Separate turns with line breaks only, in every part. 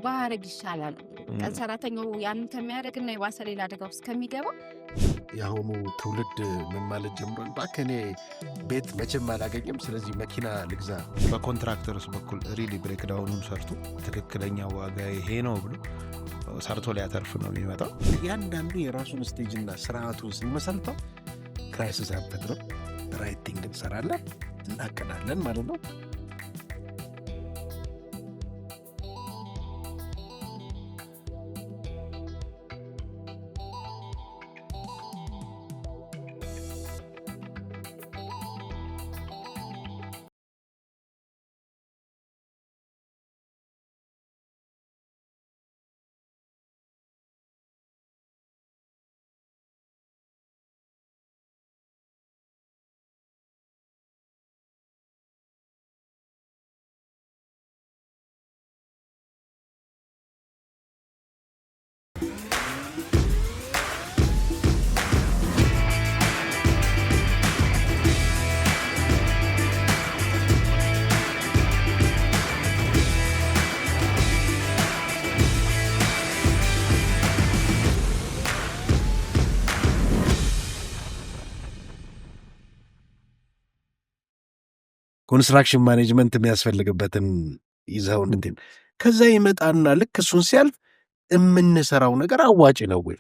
ባያረግ ይሻላል። ቀን ሰራተኛው ያንን ከሚያደርግና የባሰ ሌላ አደጋ ውስጥ ከሚገባ
የአሁኑ ትውልድ ምን ማለት ጀምሯል? እባክህ እኔ ቤት መቼም አላገኝም፣ ስለዚህ መኪና ልግዛ።
በኮንትራክተርስ በኩል ሪሊ ብሬክዳውኑን ሰርቶ ትክክለኛ ዋጋ ይሄ ነው ብሎ ሰርቶ ሊያተርፍ ነው የሚመጣው።
እያንዳንዱ የራሱን ስቴጅና ስርዓቱን ስንመሰርተው ክራይሲስ አንፈጥርም። ራይት ቲንግ እንሰራለን፣ እናቀዳለን ማለት ነው። ኮንስትራክሽን ማኔጅመንት የሚያስፈልግበትን ይዘው እንትን ከዛ ይመጣና ልክ እሱን ሲያልፍ የምንሰራው ነገር አዋጭ ነው ወይ?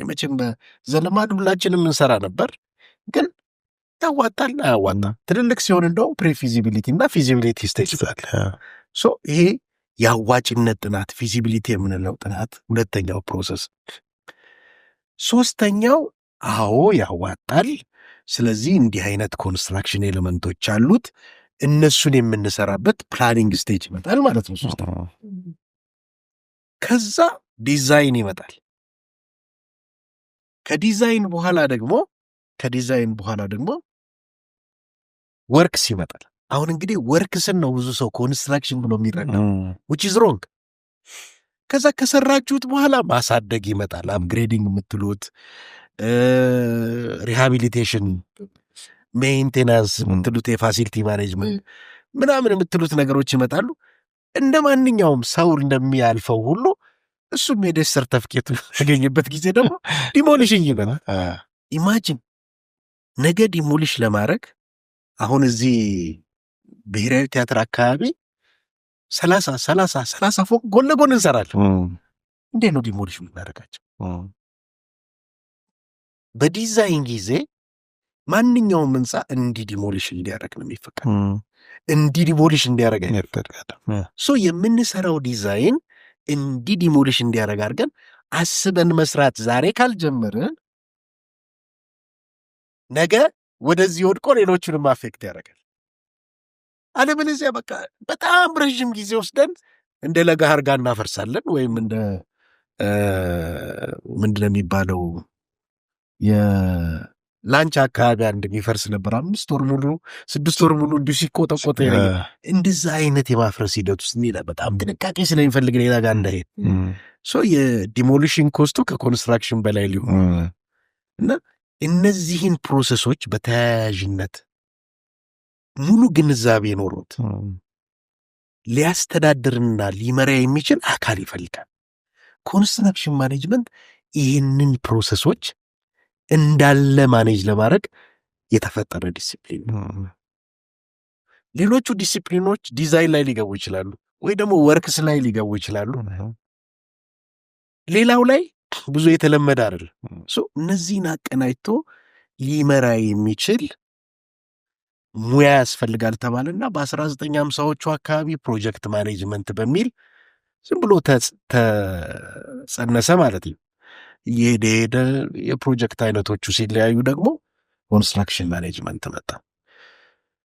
መቼም በዘለማድ ሁላችንም እንሰራ ነበር፣ ግን ያዋጣል አያዋጣ? ትልልቅ ሲሆን እንደውም ፕሪፊዚቢሊቲ እና ፊዚቢሊቲ ስቴጅ ይላል። ይሄ የአዋጭነት ጥናት ፊዚቢሊቲ የምንለው ጥናት ሁለተኛው ፕሮሰስ። ሶስተኛው አዎ ያዋጣል፣ ስለዚህ እንዲህ አይነት ኮንስትራክሽን ኤሌመንቶች አሉት፣ እነሱን የምንሰራበት ፕላኒንግ ስቴጅ ይመጣል ማለት ነው። ሶስተኛው ከዛ ዲዛይን ይመጣል። ከዲዛይን በኋላ ደግሞ ወርክስ ይመጣል። አሁን እንግዲህ ወርክስን ነው ብዙ ሰው ኮንስትራክሽን ብሎ የሚረዳው which is wrong። ከዛ ከሰራችሁት በኋላ ማሳደግ ይመጣል። አፕግሬዲንግ የምትሉት ሪሃቢሊቴሽን፣ ሜንቴናንስ የምትሉት የፋሲሊቲ ማኔጅመንት ምናምን የምትሉት ነገሮች ይመጣሉ። እንደ ማንኛውም ሰው እንደሚያልፈው ሁሉ እሱም የደስ ሰርተፍኬቱ ያገኝበት ጊዜ ደግሞ ዲሞሊሽን ይበላል። ኢማጂን ነገ ዲሞሊሽ ለማድረግ አሁን እዚህ ብሔራዊ ቲያትር አካባቢ 30 ፎቅ ጎን ለጎን እንሰራለን። እንዴት ነው ዲሞሊሽ የምናደርጋቸው? በዲዛይን ጊዜ ማንኛውም ህንፃ እንዲህ ዲሞሊሽ እንዲያደርግ ነው የሚፈቀድ። እንዲህ ዲሞሊሽ እንዲያደርግ የምንሰራው ዲዛይን እንዲህ ዲሞሊሽ እንዲያደርግ አድርገን አስበን መስራት ዛሬ ካልጀመርን ነገ ወደዚህ ወድቆ ሌሎቹንም አፌክት ያደርጋል። አለበለዚያ በቃ በጣም ረዥም ጊዜ ወስደን እንደ ለጋሃር ጋር እናፈርሳለን፣ ወይም እንደ ምንድን ነው የሚባለው የላንቻ አካባቢ አንድ የሚፈርስ ነበር 5 ወር ሙሉ 6 ወር ሙሉ እንዲሁ ሲቆጠቆጠ እንደዛ አይነት የማፍረስ ሂደት ውስጥ በጣም ጥንቃቄ ስለሚፈልግ ሌላ ጋር እንዳይሄድ የዲሞሊሽን ኮስቱ ከኮንስትራክሽን በላይ ሊሆን እና እነዚህን ፕሮሰሶች በተያያዥነት ሙሉ ግንዛቤ ኖሮት ሊያስተዳድርና ሊመራ የሚችል አካል ይፈልጋል። ኮንስትራክሽን ማኔጅመንት ይህንን ፕሮሰሶች እንዳለ ማኔጅ ለማድረግ የተፈጠረ ዲሲፕሊን ነው። ሌሎቹ ዲሲፕሊኖች ዲዛይን ላይ ሊገቡ ይችላሉ፣ ወይ ደግሞ ወርክስ ላይ ሊገቡ ይችላሉ። ሌላው ላይ ብዙ የተለመደ አይደል። እነዚህን አቀናጅቶ ሊመራ የሚችል ሙያ ያስፈልጋል ተባለና በ1950ዎቹ አካባቢ ፕሮጀክት ማኔጅመንት በሚል ዝም ብሎ ተጸነሰ ማለት ነው። የሄደ የፕሮጀክት አይነቶቹ ሲለያዩ ደግሞ ኮንስትራክሽን ማኔጅመንት መጣ።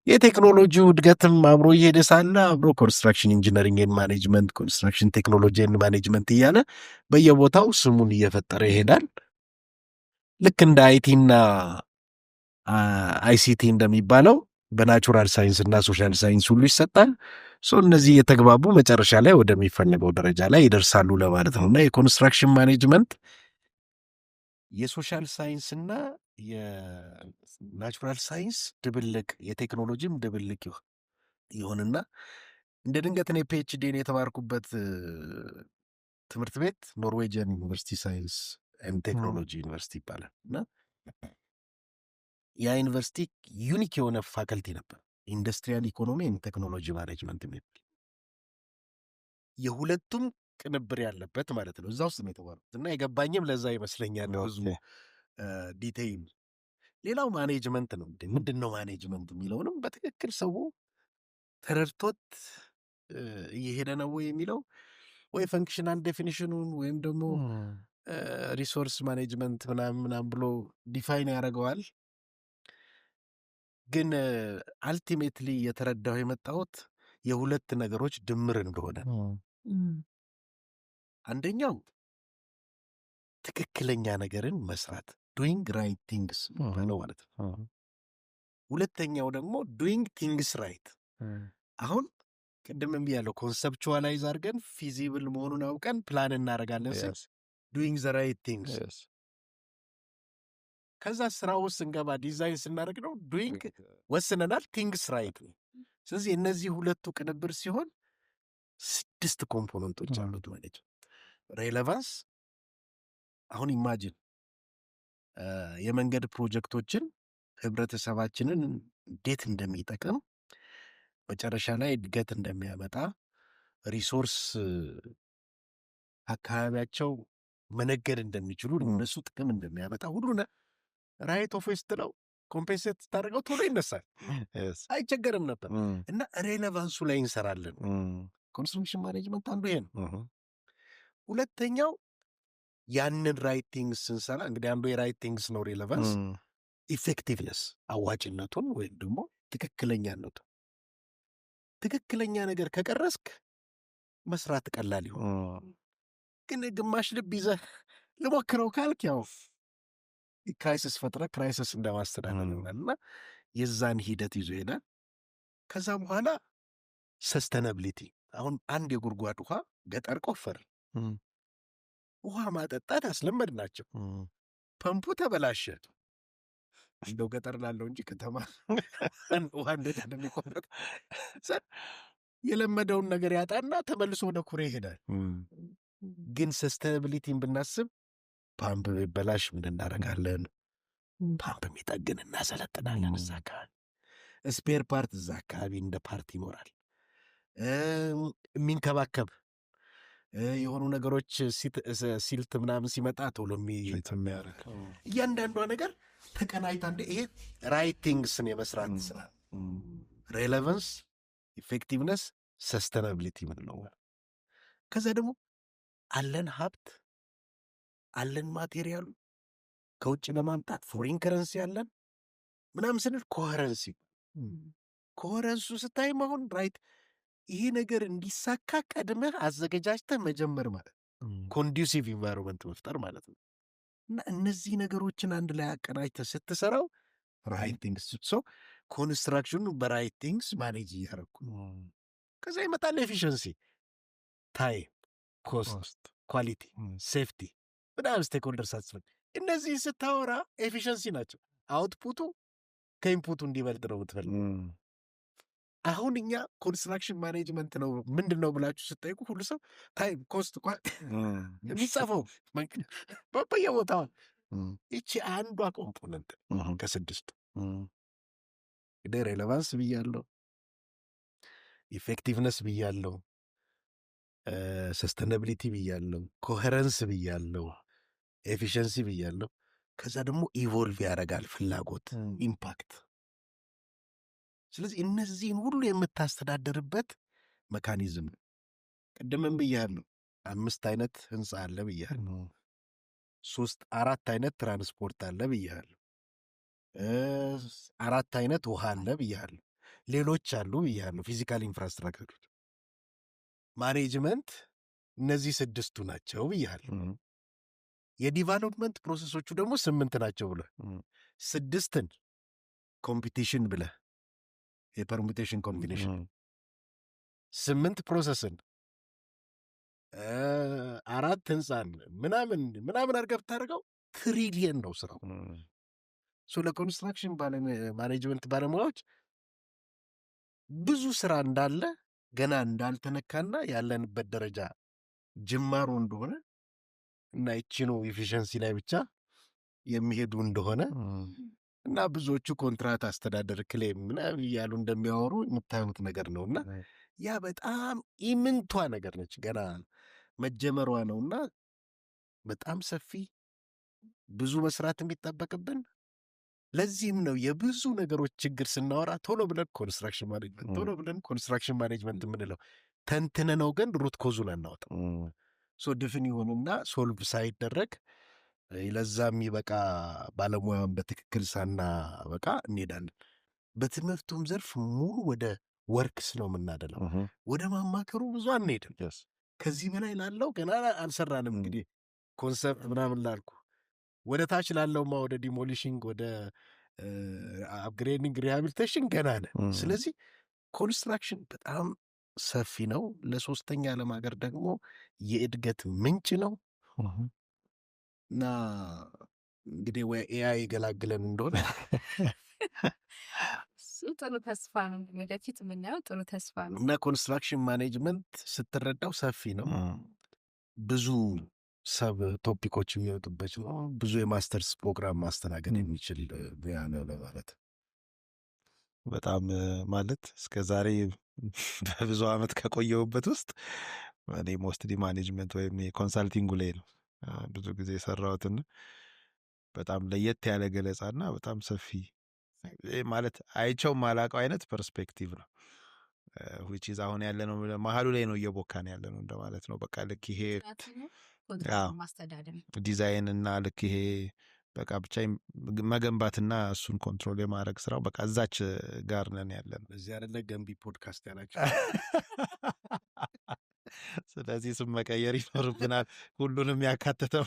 የቴክኖሎጂው እድገትም አብሮ እየሄደ ሳለ አብሮ ኮንስትራክሽን ኢንጂነሪንግ ማኔጅመንት፣ ኮንስትራክሽን ቴክኖሎጂ ማኔጅመንት እያለ በየቦታው ስሙን እየፈጠረ ይሄዳል። ልክ እንደ አይቲና አይሲቲ እንደሚባለው በናቹራል ሳይንስ እና ሶሻል ሳይንስ ሁሉ ይሰጣል። እነዚህ የተግባቡ መጨረሻ ላይ ወደሚፈለገው ደረጃ ላይ ይደርሳሉ ለማለት ነው። እና የኮንስትራክሽን ማኔጅመንት የሶሻል ሳይንስ እና የናቹራል ሳይንስ ድብልቅ፣ የቴክኖሎጂም ድብልቅ ይሆንና እንደ ድንገት እኔ ፒኤችዲን የተማርኩበት ትምህርት ቤት ኖርዌጂያን ዩኒቨርሲቲ ሳይንስ ኤንድ ቴክኖሎጂ ዩኒቨርሲቲ ይባላል እና ያ ዩኒቨርሲቲ ዩኒክ የሆነ ፋከልቲ ነበር፣ ኢንዱስትሪያል ኢኮኖሚ ኤንድ ቴክኖሎጂ ማኔጅመንት የሚባል የሁለቱም ቅንብር ያለበት ማለት ነው። እዛ ውስጥ ነው የተማርኩት እና የገባኝም ለዛ ይመስለኛል ብዙ ዲቴይል። ሌላው ማኔጅመንት ነው። ምንድን ነው ማኔጅመንት የሚለውንም በትክክል ሰው ተረድቶት እየሄደ ነው የሚለው ወይ ፈንክሽናል ዴፊኒሽኑን ወይም ደግሞ ሪሶርስ ማኔጅመንት ምናምን ብሎ ዲፋይን ያደርገዋል። ግን አልቲሜትሊ የተረዳው የመጣሁት የሁለት ነገሮች ድምር እንደሆነ። አንደኛው ትክክለኛ ነገርን መስራት ዱይንግ ራይት ቲንግስ ነው ማለት ነው። ሁለተኛው ደግሞ ዱይንግ ቲንግስ ራይት። አሁን ቅድምም ብያለሁ ኮንሰፕቹዋላይዝ አድርገን ፊዚብል መሆኑን አውቀን ፕላን እናደርጋለን ስል ዱይንግ ዘ ራይት ቲንግስ። ከዛ ስራ ውስጥ ስንገባ ዲዛይን ስናደርግ ነው ዱይንግ ወስነናል ቲንግስ ራይት ነው። ስለዚህ እነዚህ ሁለቱ ቅንብር ሲሆን 6 ኮምፖነንቶች አሉት ማለት ነው። ሬሌቫንስ፣ አሁን ኢማጂን የመንገድ ፕሮጀክቶችን ህብረተሰባችንን እንዴት እንደሚጠቅም መጨረሻ ላይ እድገት እንደሚያመጣ ሪሶርስ አካባቢያቸው መነገድ እንደሚችሉ እነሱ ጥቅም እንደሚያመጣ ሁሉ ራይት ኦፍ ዌስት ነው። ኮምፔንሴት ስታደርገው ቶሎ ይነሳል፣ አይቸገርም ነበር እና ሬሌቫንሱ ላይ እንሰራለን። ኮንስትራክሽን ማኔጅመንት አንዱ ይሄ ነው። ሁለተኛው ያንን ራይቲንግስ ስንሰራ እንግዲህ አንዱ የራይቲንግስ ነው ሬሌቫንስ፣ ኢፌክቲቭነስ አዋጭነቱን ወይም ደግሞ ትክክለኛነቱ። ትክክለኛ ነገር ከቀረስክ መስራት ቀላል ይሆን። ግን ግማሽ ልብ ይዘህ ልሞክረው ካልክ ያው ክራይሲስ ፈጥረ ክራይሲስ እንደማስተዳደር ይሆናልና የዛን ሂደት ይዞ ይሄዳል። ከዛ በኋላ ሰስተናብሊቲ፣ አሁን አንድ የጉድጓድ ውሃ ገጠር ቆፈር ውሃ ማጠጣት አስለመድ ናቸው። ፐምፑ ተበላሸ። እንደው ገጠር ላለው እንጂ ከተማ ውሃ እንዴት እንደሚቆረጥ የለመደውን ነገር ያጣና ተመልሶ ወደ ኩሬ ይሄዳል። ግን ሰስተናብሊቲን ብናስብ ፓምፕ ቢበላሽ ምን እናደርጋለን? ፓምፕ የሚጠግን እናሰለጥናለን። እዛ አካባቢ ስፔር ፓርት እዛ አካባቢ እንደ ፓርት ይኖራል። የሚንከባከብ የሆኑ ነገሮች ሲልት ምናምን ሲመጣ ቶሎ የሚያደርግ እያንዳንዷ ነገር ተቀናይታ እንደ ይሄ ራይቲንግስን የመስራት ስራ ሬሌቫንስ፣ ኢፌክቲቭነስ፣ ሰስተናብሊቲ ምንለው። ከዛ ደግሞ አለን ሀብት አለን ማቴሪያሉ ከውጭ ለማምጣት ፎሪን ከረንሲ ያለን ምናምን ስንል ኮሄረንሲ፣ ኮሄረንሱ ስታይም አሁን ራይት ይሄ ነገር እንዲሳካ ቀድመህ አዘገጃጅተህ መጀመር ማለት ኮንዱሲቭ ኢንቫይሮንመንት መፍጠር ማለት ነው። እና እነዚህ ነገሮችን አንድ ላይ አቀናጅተህ ስትሰራው ራይቲንግስ ሶ ኮንስትራክሽኑ በራይቲንግስ ማኔጅ እያደረኩ ከዛ ይመጣል ኤፊሽንሲ፣ ታይም፣ ኮስት፣ ኳሊቲ፣ ሴፍቲ ምናምን ስቴክሆልደር ሳትስፈል እነዚህ ስታወራ ኤፊሽንሲ ናቸው። አውትፑቱ ከኢንፑቱ እንዲበልጥ ነው የምትፈልግ። አሁን እኛ ኮንስትራክሽን ማኔጅመንት ነው ምንድን ነው ብላችሁ ስጠይቁ ሁሉ ሰው ታይም፣ ኮስት፣ የሚጻፈው በየቦታው ይቺ አንዷ ኮምፖነንት ከ6 እንግዲህ ሬሌቫንስ ብያለሁ፣ ኢፌክቲቭነስ ብያለሁ፣ ሰስተናብሊቲ ብያለሁ፣ ኮሄረንስ ብያለሁ፣ ኤፊሽንሲ ብያለሁ። ከዛ ደግሞ ኢቮልቭ ያደርጋል ፍላጎት፣ ኢምፓክት። ስለዚህ እነዚህን ሁሉ የምታስተዳደርበት መካኒዝም ቅድምም ብያለሁ። 5 አይነት ህንፃ አለ ብያለሁ። 4 አይነት ትራንስፖርት አለ ብያለሁ። 4 አይነት ውሃ አለ ብያለሁ። ሌሎች አሉ ብያለሁ። ፊዚካል ኢንፍራስትራክቸሮች ማኔጅመንት እነዚህ 6ቱ ናቸው ብያለሁ። የዲቨሎፕመንት ፕሮሰሶቹ ደግሞ 8 ናቸው ብለ 6ን ኮምፒቲሽን ብለ የፐርሙቴሽን ኮምቢኔሽን 8 ፕሮሰስን 4 ህንፃን ምናምን አድርገህ ብታደርገው ትሪሊየን ነው ስራው። ለኮንስትራክሽን ማኔጅመንት ባለሙያዎች ብዙ ስራ እንዳለ ገና እንዳልተነካና ያለንበት ደረጃ ጅማሩ እንደሆነ እና ይቺኑ ኤፊሽንሲ ላይ ብቻ የሚሄዱ እንደሆነ እና ብዙዎቹ ኮንትራት አስተዳደር ክሌም ምናምን እያሉ እንደሚያወሩ የምታዩት ነገር ነውና ያ በጣም ኢምንቷ ነገር ነች፣ ገና መጀመሯ ነውና በጣም ሰፊ ብዙ መስራት የሚጠበቅብን። ለዚህም ነው የብዙ ነገሮች ችግር ስናወራ ቶሎ ብለን ኮንስትራክሽን ማኔጅመንት የምንለው። ተንትነ ነው ግን ሩት ኮዙን አናወጣም። ድፍን ይሆንና ሶልቭ ሳይደረግ ለዛ የሚበቃ ባለሙያን በትክክል ሳናበቃ እንሄዳለን። በትምህርቱም ዘርፍ ሙሉ ወደ ወርክስ ነው የምናደለው፣ ወደ ማማከሩ ብዙ አንሄድም። ከዚህ በላይ ላለው ገና አልሰራንም። እንግዲህ ኮንሰፕት ምናምን ላልኩ ወደ ታች ላለውማ ወደ ዲሞሊሽንግ ወደ አፕግሬዲንግ ሪሃቢሊቴሽን ገና ነን። ስለዚህ ኮንስትራክሽን በጣም ሰፊ ነው። ለሶስተኛ ዓለም ሀገር ደግሞ የእድገት ምንጭ ነው እና እንግዲህ ወይ ኤአይ ገላግለን እንደሆነ
ጥሩ ተስፋ ነው። ወደፊት የምናየው ጥሩ ተስፋ ነው
እና ኮንስትራክሽን ማኔጅመንት ስትረዳው ሰፊ ነው። ብዙ ሰብ ቶፒኮች የሚወጡበት ነው። ብዙ የማስተርስ ፕሮግራም ማስተናገድ የሚችል ሙያ ነው ለማለት
በጣም ማለት እስከ ዛሬ በብዙ ዓመት ከቆየሁበት ውስጥ እኔ ሞስትሊ ማኔጅመንት ወይም የኮንሳልቲንጉ ላይ ነው ብዙ ጊዜ የሰራሁትና በጣም ለየት ያለ ገለጻና በጣም ሰፊ ማለት አይቸው ማላቀው አይነት ፐርስፔክቲቭ ነው። which is አሁን ያለ ነው መሀሉ ላይ ነው እየቦካን ያለ ነው እንደማለት ነው። በቃ ልክ ይሄ ዲዛይን እና ልክ ይሄ በቃ ብቻ መገንባትና እሱን ኮንትሮል የማድረግ ስራው በቃ እዛች ጋር ነን ያለን።
እዚህ አይደለ ገንቢ ፖድካስት ያላችሁ።
ስለዚህ ስም መቀየር ይኖርብናል፣ ሁሉንም ያካተተው።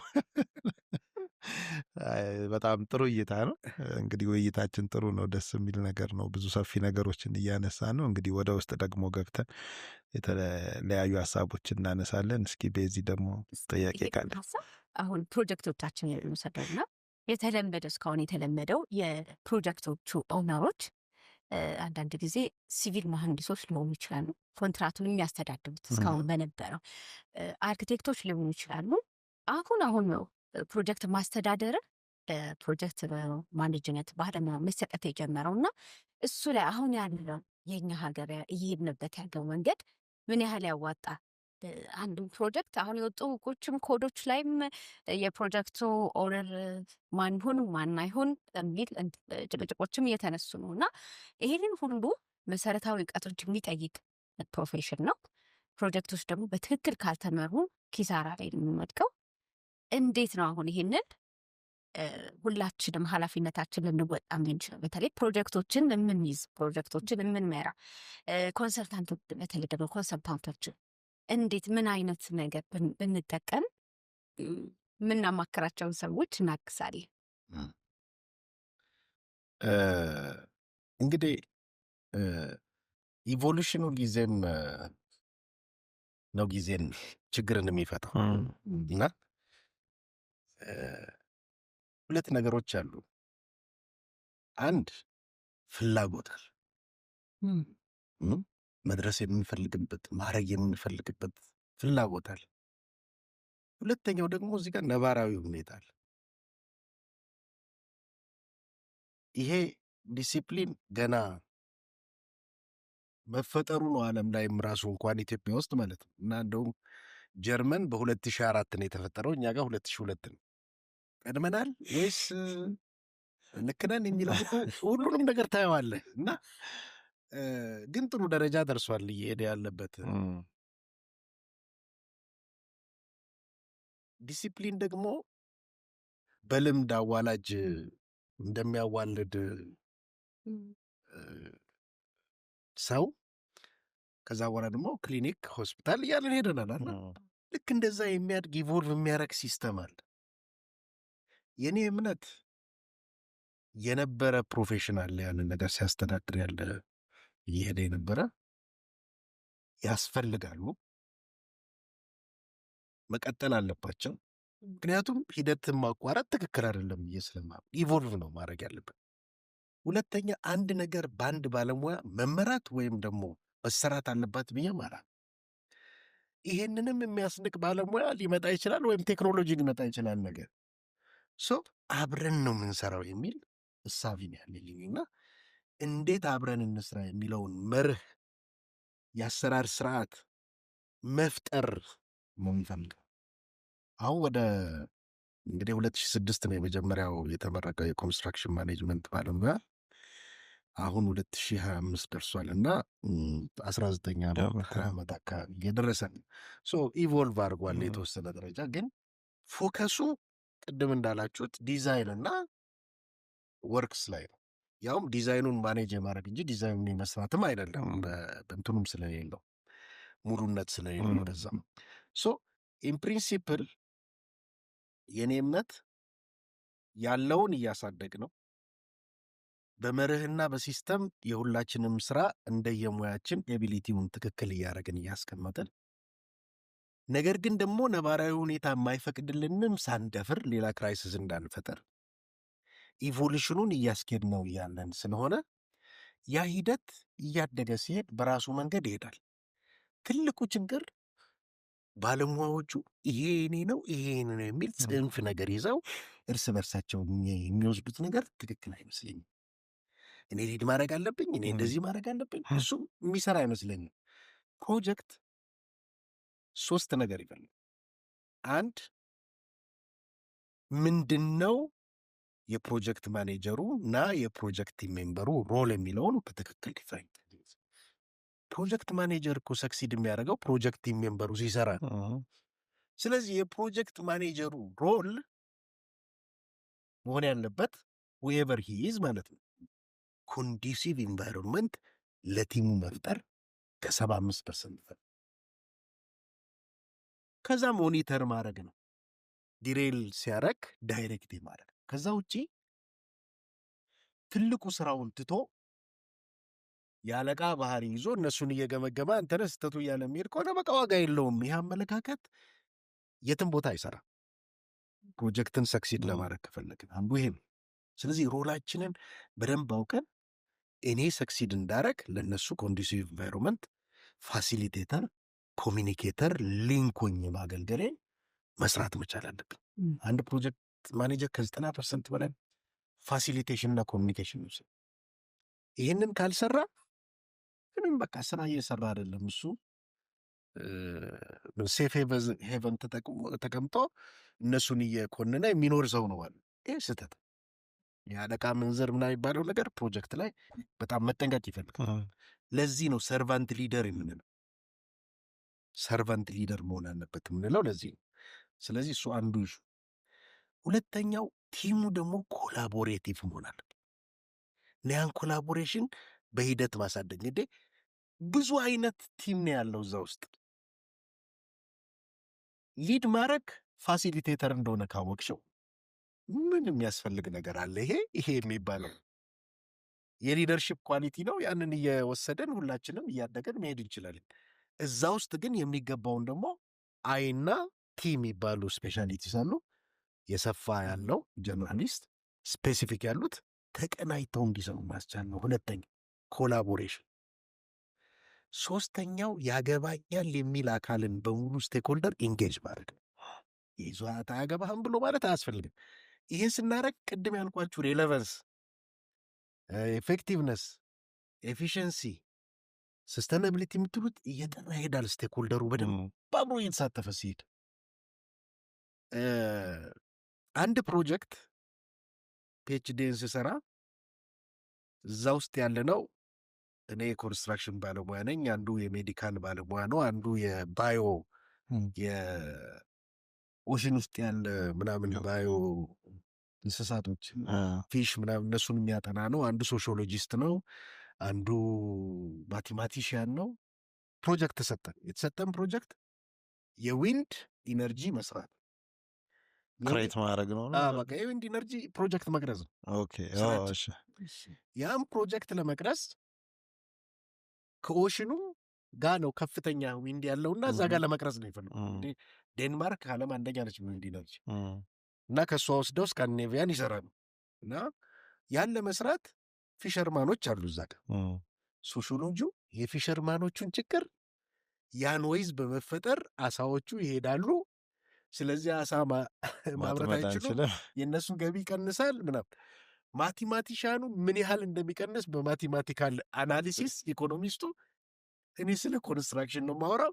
በጣም ጥሩ እይታ ነው። እንግዲህ ውይይታችን ጥሩ ነው፣ ደስ የሚል ነገር ነው። ብዙ ሰፊ ነገሮችን እያነሳ ነው። እንግዲህ ወደ ውስጥ ደግሞ ገብተን የተለያዩ ሀሳቦችን እናነሳለን። እስኪ በዚህ ደግሞ ጥያቄ ካለ
አሁን ፕሮጀክቶቻችን የሚሰደውና የተለመደው እስካሁን የተለመደው የፕሮጀክቶቹ ኦነሮች አንዳንድ ጊዜ ሲቪል መሐንዲሶች ሊሆኑ ይችላሉ፣ ኮንትራቱን የሚያስተዳድሩት እስካሁን በነበረው አርኪቴክቶች ሊሆኑ ይችላሉ። አሁን ነው ፕሮጀክት ማስተዳደርን ፕሮጀክት ማኔጅመንት ባለሙያ መሰጠት የጀመረው እና እሱ ላይ አሁን ያለው የኛ ሀገር እየሄድንበት ያለው መንገድ ምን ያህል ያዋጣ አንዱ ፕሮጀክት አሁን የወጡ ህጎችም ኮዶች ላይም የፕሮጀክቱ ኦነር ማን ይሁን ማን አይሁን የሚል ጭቅጭቆችም እየተነሱ ነው እና ይሄንን ሁሉ መሰረታዊ እውቀቶች የሚጠይቅ ፕሮፌሽን ነው። ፕሮጀክቶች ደግሞ በትክክል ካልተመሩ ኪሳራ ላይ የሚወድቀው እንዴት ነው? አሁን ይሄንን ሁላችንም ኃላፊነታችን ልንወጣ የምንችለው በተለይ ፕሮጀክቶችን የምንይዝ ፕሮጀክቶችን የምንመራ ኮንሰልታንት፣ በተለይ ደግሞ ኮንሰልታንቶችን እንዴት ምን አይነት ነገር ብንጠቀም የምናማክራቸውን ሰዎች እናግዛለን?
እንግዲህ ኢቮሉሽኑ ጊዜም ነው ጊዜን ችግርን የሚፈታው እና ሁለት ነገሮች አሉ። አንድ ፍላጎታል መድረስ የምንፈልግበት ማድረግ የምንፈልግበት ፍላጎታል። ሁለተኛው ደግሞ እዚህ ጋር ነባራዊ ሁኔታ አለ። ይሄ ዲሲፕሊን ገና መፈጠሩ ነው ዓለም ላይም ራሱ እንኳን ኢትዮጵያ ውስጥ ማለት ነው። እና እንደውም ጀርመን በ2004 ነው የተፈጠረው፣ እኛ ጋር 2002 ነው። ቀድመናል ወይስ ልክ ነን የሚለው ሁሉንም ነገር ታየዋለህ። እና ግን ጥሩ ደረጃ ደርሷል እየሄደ ያለበት። ዲሲፕሊን ደግሞ በልምድ አዋላጅ እንደሚያዋልድ ሰው ከዛ በኋላ ደግሞ ክሊኒክ፣ ሆስፒታል እያለን ሄደናል አለ። ልክ እንደዛ የሚያድግ ኢቮልቭ የሚያደርግ ሲስተም አለ። የኔ እምነት የነበረ ፕሮፌሽናል ያንን ነገር ሲያስተዳድር ያለ እየሄደ የነበረ ያስፈልጋሉ፣ መቀጠል አለባቸው። ምክንያቱም ሂደትን ማቋረጥ ትክክል አይደለም ብዬ ስለማምን ኢቮልቭ ነው ማድረግ ያለበት። ሁለተኛ አንድ ነገር በአንድ ባለሙያ መመራት ወይም ደግሞ መሰራት አለባት ብዬ ማለት። ይሄንንም የሚያስንቅ ባለሙያ ሊመጣ ይችላል፣ ወይም ቴክኖሎጂ ሊመጣ ይችላል። ነገር አብረን ነው የምንሰራው የሚል እሳቤ ነው ያለኝ እና እንዴት አብረን እንስራ የሚለውን መርህ የአሰራር ስርዓት መፍጠር ነው የሚፈልገው። አሁን ወደ እንግዲህ 2006 ነው የመጀመሪያው የተመረቀው የኮንስትራክሽን ማኔጅመንት ባለሙያ። አሁን 2025 ደርሷል እና 19 ዓመት አካባቢ የደረሰ ኢቮልቭ አድርጓል የተወሰነ ደረጃ። ግን ፎከሱ ቅድም እንዳላችሁት ዲዛይን እና ወርክስ ላይ ነው። ያውም ዲዛይኑን ማኔጅ የማድረግ እንጂ ዲዛይኑን የመስራትም አይደለም። በእንትኑም ስለሌለው ሙሉነት ስለሌለው በዛም ኢንፕሪንሲፕል የኔ እምነት ያለውን እያሳደግ ነው በመርህና በሲስተም የሁላችንም ስራ እንደየሙያችን ኤቢሊቲውን ትክክል እያደረግን እያስቀመጥን፣ ነገር ግን ደግሞ ነባራዊ ሁኔታ የማይፈቅድልንም ሳንደፍር ሌላ ክራይሲስ እንዳንፈጠር ኢቮሉሽኑን እያስኬድ ነው እያለን ስለሆነ ያ ሂደት እያደገ ሲሄድ በራሱ መንገድ ይሄዳል። ትልቁ ችግር ባለሙያዎቹ ይሄ እኔ ነው ይሄ እኔ ነው የሚል ጽንፍ ነገር ይዘው እርስ በርሳቸው የሚወስዱት ነገር ትክክል አይመስለኝም። እኔ ሊድ ማድረግ አለብኝ፣ እኔ እንደዚህ ማድረግ አለብኝ፣ እሱም የሚሰራ አይመስለኝም። ፕሮጀክት 3 ነገር ይፈልጋል። አንድ ምንድን ነው የፕሮጀክት ማኔጀሩ እና የፕሮጀክት ቲም ሜምበሩ ሮል የሚለውን በትክክል ዲፋይን። ፕሮጀክት ማኔጀር እኮ ሰክሲድ የሚያደርገው ፕሮጀክት ቲም ሜምበሩ ሲሰራ ነው። ስለዚህ የፕሮጀክት ማኔጀሩ ሮል መሆን ያለበት ዌቨር ሂዝ ማለት ነው ኮንዲሲቭ ኢንቫይሮንመንት ለቲሙ መፍጠር ከ75%፣ ከዛ ሞኒተር ማድረግ ነው፣ ዲሬል ሲያረግ ዳይሬክት ማድረግ። ከዛ ውጪ ትልቁ ስራውን ትቶ የአለቃ ባህሪ ይዞ እነሱን እየገመገመ አንተነ ስተቱ እያለ የሚሄድ ከሆነ በቃ ዋጋ የለውም። ይህ አመለካከት የትም ቦታ አይሰራም። ፕሮጀክትን ሰክሲድ ለማድረግ ከፈለግን አንዱ ይሄ ነው። ስለዚህ ሮላችንን በደንብ አውቀን እኔ ሰክሲድ እንዳረግ ለእነሱ ኮንዲሲቭ ኢንቫይሮንመንት ፋሲሊቴተር፣ ኮሚኒኬተር፣ ሊንኮኝ ማገልገሌ መስራት መቻል አለብን። አንድ ፕሮጀክት ማኔጀር ከ90% በላይ ፋሲሊቴሽን እና ኮሚኒኬሽን ነው። ይህንን ካልሰራ ምንም በቃ ስራ እየሰራ አይደለም። እሱ ሴፍ ሄቨን ተቀምጦ እነሱን እየኮንነ የሚኖር ሰው ነው አለ። ይህ ስህተት። የአለቃ ምንዝር ምናምን የሚባለው ነገር ፕሮጀክት ላይ በጣም መጠንቀቅ ይፈልጋል። ለዚህ ነው ሰርቫንት ሊደር የምንለው። ሰርቫንት ሊደር መሆን አለበት የምንለው ለዚህ ነው። ስለዚህ እሱ አንዱ ይሹ። ሁለተኛው ቲሙ ደግሞ ኮላቦሬቲቭ መሆን አለበት። ያን ኮላቦሬሽን በሂደት ማሳደግ። እንግዲህ ብዙ አይነት ቲም ነው ያለው እዛ ውስጥ። ሊድ ማድረግ ፋሲሊቴተር እንደሆነ ካወቅሽው ምን የሚያስፈልግ ነገር አለ? ይሄ የሚባለው የሊደርሺፕ ኳሊቲ ነው። ያንን እየወሰደን ሁላችንም እያደገን መሄድ እንችላለን። እዛ ውስጥ ግን የሚገባውን ደግሞ አይና ቲ የሚባሉ ስፔሻሊቲስ አሉ። የሰፋ ያለው ጀነራሊስት፣ ስፔሲፊክ ያሉት ተቀናይተው እንዲሰሩ ማስቻል ነው። ሁለተኛ ኮላቦሬሽን። ሶስተኛው ያገባኛል የሚል አካልን በሙሉ ስቴክሆልደር ኢንጌጅ ማድረግ ነው። ይዟት አያገባህም ብሎ ማለት አያስፈልግም። ይህን ስናደረግ ቅድም ያልኳችሁ ሬሌቫንስ፣ ኤፌክቲቭነስ፣ ኤፊሽንሲ፣ ሰስተናብሊቲ የምትሉት እየጠራ ይሄዳል። ስቴክሆልደሩ በደንብ አብሮ እየተሳተፈ ሲሄድ አንድ ፕሮጀክት ፒኤችዲን ስሰራ እዛ ውስጥ ያለ ነው። እኔ የኮንስትራክሽን ባለሙያ ነኝ፣ አንዱ የሜዲካል ባለሙያ ነው፣ አንዱ የባዮ የኦሽን ውስጥ ያለ ምናምን ባዮ እንስሳቶች ፊሽ ምናምን እነሱን የሚያጠና ነው፣ አንዱ ሶሺዮሎጂስት ነው፣ አንዱ ማቴማቲሽያን ነው። ፕሮጀክት ተሰጠን። የተሰጠን ፕሮጀክት የዊንድ ኢነርጂ መስራት
ክሬት ማድረግ ነው።
በቃ የዊንድ ኢነርጂ ፕሮጀክት መቅረጽ ነው። ያም ፕሮጀክት ለመቅረጽ ከኦሽኑ ጋ ነው ከፍተኛ ዊንድ ያለውና እዛ ጋር ለመቅረጽ ነው ይፈልጉ። ዴንማርክ ዓለም አንደኛ ነች ዊንድ ኢነርጂ እና ከእሷ ወስደው ስካንዲኔቪያን ይሰራሉ። እና ያን ለመስራት ፊሸርማኖች አሉ እዛ ጋር። ሶሺዮሎጂው የፊሸርማኖቹን ችግር ያን ወይዝ በመፈጠር አሳዎቹ ይሄዳሉ። ስለዚህ አሳ ማምረት አይችሉም። የእነሱን ገቢ ይቀንሳል ምናምን። ማቴማቲሻኑ ምን ያህል እንደሚቀንስ በማቴማቲካል አናሊሲስ ኢኮኖሚስቱ፣ እኔ ስለ ኮንስትራክሽን ነው ማወራው።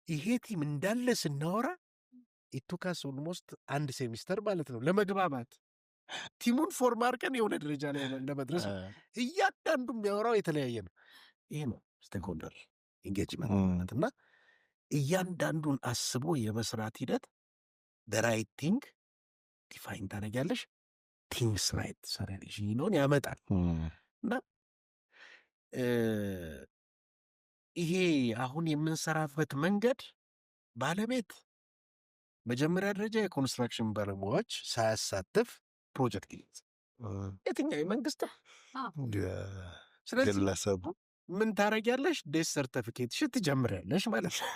ይሄ ቲም እንዳለ ስናወራ ኢቱካስ ኦልሞስት 1 ሴሚስተር ማለት ነው ለመግባባት ቲሙን ፎርም አድርገን የሆነ ደረጃ ላይ ለመድረስ። እያንዳንዱ የሚያወራው የተለያየ ነው። ይሄ ነው ስቴክሆልደር ኢንጌጅመንት እና እያንዳንዱን አስቦ የመስራት ሂደት ራይት ቲንግ ዲፋይን ታደርጊያለሽ። ቲንግስ ራይት ሰራልሽ ይኖን ያመጣል እና ይሄ አሁን የምንሰራበት መንገድ ባለቤት መጀመሪያ ደረጃ የኮንስትራክሽን ባለሙያዎች ሳያሳትፍ ፕሮጀክት ይይዝ የትኛው የመንግስት ስለዚህ ምን ታደርጊያለሽ? ዴስ ሰርተፊኬትሽን ትጀምሪያለሽ ማለት ነው።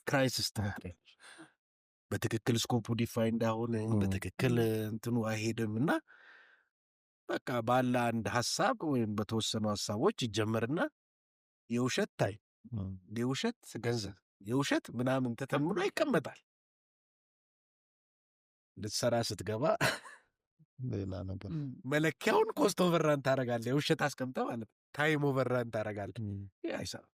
ክራይሲስ ታደርጊያለሽ። በትክክል ስኮፑ ዲፋይን እንዳሆነ በትክክል እንትኑ አይሄድም እና በቃ ባለ አንድ ሀሳብ ወይም በተወሰኑ ሀሳቦች ይጀመርና የውሸት ታይ የውሸት ገንዘብ የውሸት ምናምን ተተምኖ ይቀመጣል። ልትሰራ ስትገባ
ሌላ ነገር
መለኪያውን ኮስት ኦቨራን ታደርጋለህ። የውሸት አስቀምጠህ ማለት ታይም ኦቨራን ታደርጋለህ። ይህ አይሰራም።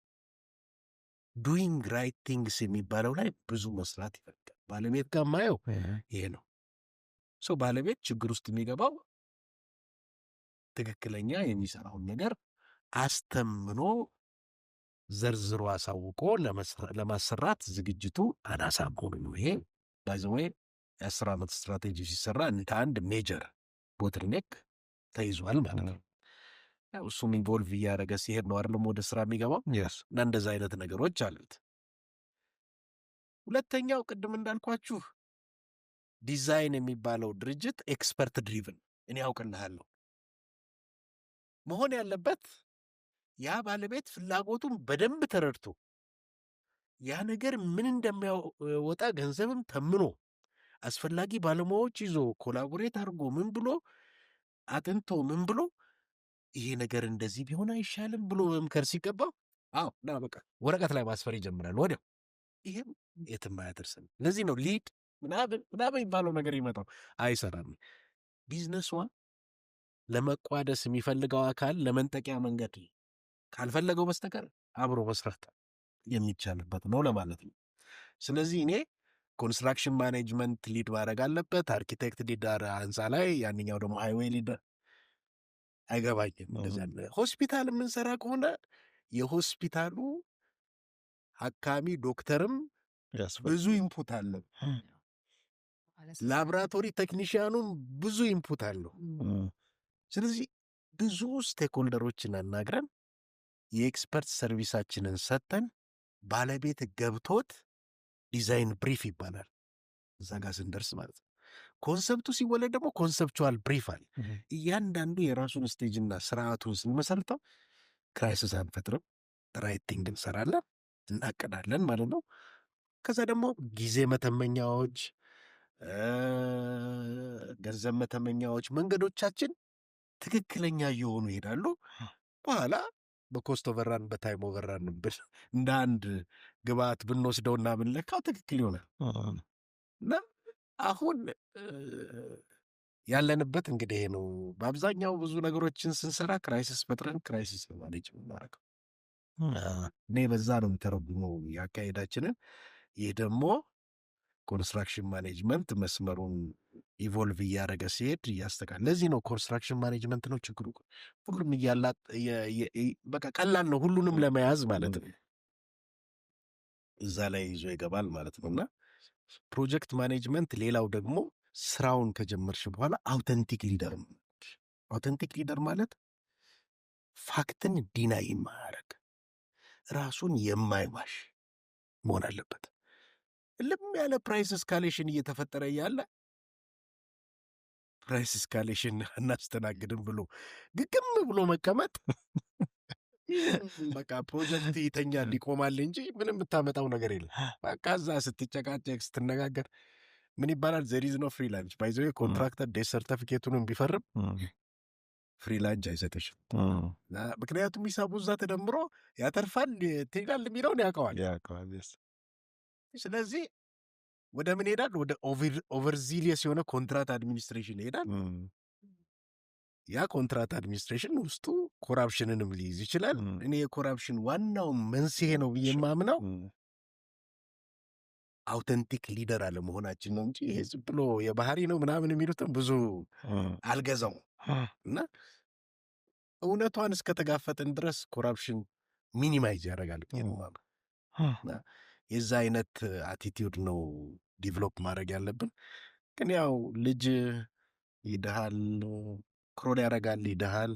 ዱይንግ ራይት ቲንግስ የሚባለው ላይ ብዙ መስራት ይፈልጋል። ባለቤት ጋር ማየው ይሄ ነው። ሰው ባለቤት ችግር ውስጥ የሚገባው ትክክለኛ የሚሰራውን ነገር አስተምኖ ዘርዝሮ አሳውቆ ለማሰራት ዝግጅቱ አናሳ መሆኑ ነው። ይሄ ባይዘወይ የ10 ዓመት ስትራቴጂ ሲሰራ እንደ አንድ ሜጀር ቦትልኔክ ተይዟል ማለት ነው። ያው እሱም ኢንቮልቭ እያደረገ ሲሄድ ነው አይደለም ወደ ስራ የሚገባው እና እንደዛ አይነት ነገሮች አሉት። ሁለተኛው ቅድም እንዳልኳችሁ ዲዛይን የሚባለው ድርጅት ኤክስፐርት ድሪቭን እኔ ያውቅልሃለሁ መሆን ያለበት ያ ባለቤት ፍላጎቱን በደንብ ተረድቶ ያ ነገር ምን እንደሚያወጣ ገንዘብም ተምኖ አስፈላጊ ባለሙያዎች ይዞ ኮላቦሬት አድርጎ ምን ብሎ አጥንቶ ምን ብሎ ይሄ ነገር እንደዚህ ቢሆን አይሻልም ብሎ መምከር ሲገባው ና በቃ ወረቀት ላይ ማስፈር ይጀምራል ወዲያው። ይሄም የትም አያደርስም። ለዚህ ነው ሊድ ምናምን የሚባለው ነገር ይመጣው አይሰራም። ቢዝነሷ ለመቋደስ የሚፈልገው አካል ለመንጠቂያ መንገድ ካልፈለገው በስተቀር አብሮ መስራት የሚቻልበት ነው ለማለት ነው። ስለዚህ እኔ ኮንስትራክሽን ማኔጅመንት ሊድ ማድረግ አለበት፣ አርኪቴክት ሊድ ህንፃ ላይ፣ ያንኛው ደግሞ ሃይዌይ ሊድ አይገባኝም። እንደዚያ ሆስፒታል የምንሰራ ከሆነ የሆስፒታሉ አካሚ ዶክተርም ብዙ ኢንፑት አለው፣ ላብራቶሪ ቴክኒሽያኑም ብዙ ኢንፑት አለው። ስለዚህ ብዙ ስቴክሆልደሮችን አናግረን የኤክስፐርት ሰርቪሳችንን ሰጠን ባለቤት ገብቶት ዲዛይን ብሪፍ ይባላል እዛ ጋር ስንደርስ ማለት ነው። ኮንሰፕቱ ሲወለድ ደግሞ ኮንሰፕቹዋል ብሪፍ አለ። እያንዳንዱ የራሱን ስቴጅና ስርዓቱን ስንመሰርተው ክራይሲስ አንፈጥርም፣ ራይቲንግ እንሰራለን፣ እናቀዳለን ማለት ነው። ከዛ ደግሞ ጊዜ መተመኛዎች፣ ገንዘብ መተመኛዎች፣ መንገዶቻችን ትክክለኛ እየሆኑ ይሄዳሉ። በኋላ በኮስት ኦቨራን በታይም ኦቨራን እንደ አንድ ግብአት ብንወስደውና ብንለካው ትክክል ይሆናል። እና አሁን ያለንበት እንግዲህ ይሄ ነው። በአብዛኛው ብዙ ነገሮችን ስንሰራ ክራይሲስ ፈጥረን ክራይሲስ ማኔጅ የምናደርገው እኔ በዛ ነው የምተረጉመው ያካሄዳችንን። ይህ ደግሞ ኮንስትራክሽን ማኔጅመንት መስመሩን ኢቮልቭ እያደረገ ሲሄድ እያስተካል። ለዚህ ነው ኮንስትራክሽን ማኔጅመንት ነው ችግሩ። ሁሉም እያላጥ በቃ ቀላል ነው ሁሉንም ለመያዝ ማለት ነው። እዛ ላይ ይዞ ይገባል ማለት ነው። እና ፕሮጀክት ማኔጅመንት ሌላው ደግሞ ስራውን ከጀመርሽ በኋላ አውተንቲክ ሊደር። አውተንቲክ ሊደር ማለት ፋክትን ዲናይ የማያደርግ ራሱን የማይዋሽ መሆን አለበት። ልም ያለ ፕራይስ እስካሌሽን እየተፈጠረ ያለ ፕራይስ እስካሌሽን እናስተናግድም ብሎ ግግም ብሎ መቀመጥ በቃ ፕሮጀክት ይተኛል ይቆማል እንጂ ምንም የምታመጣው ነገር የለም። በቃ እዛ ስትጨቃጨቅ ስትነጋገር ምን ይባላል? ዘር ኢዝ ኖ ፍሪ ላንች። ባይ ዘ ዌይ ኮንትራክተር ዴት ሰርተፊኬቱንም ቢፈርም ፍሪላንች አይሰጥሽም። ምክንያቱም ሂሳቡ እዛ ተደምሮ ያተርፋል ትሄዳል የሚለውን ያውቀዋል። ስለዚህ ወደ ምን ሄዳል? ወደ ኦቨርዚሊየስ የሆነ ኮንትራት አድሚኒስትሬሽን ይሄዳል። ያ ኮንትራት አድሚኒስትሬሽን ውስጡ ኮራፕሽንንም ሊይዝ ይችላል። እኔ የኮራፕሽን ዋናው መንስኤ ነው ብዬ የማምነው አውተንቲክ ሊደር አለመሆናችን ነው እንጂ ይሄ ዝም ብሎ የባህሪ ነው ምናምን የሚሉትም ብዙ አልገዛው እና እውነቷን እስከተጋፈጥን ድረስ ኮራፕሽን ሚኒማይዝ ያደርጋል። የዛ አይነት አቲቲዩድ ነው ዲቨሎፕ ማድረግ ያለብን። ግን ያው ልጅ ይድሃል፣ ክሮል ያደርጋል፣ ይድሃል፣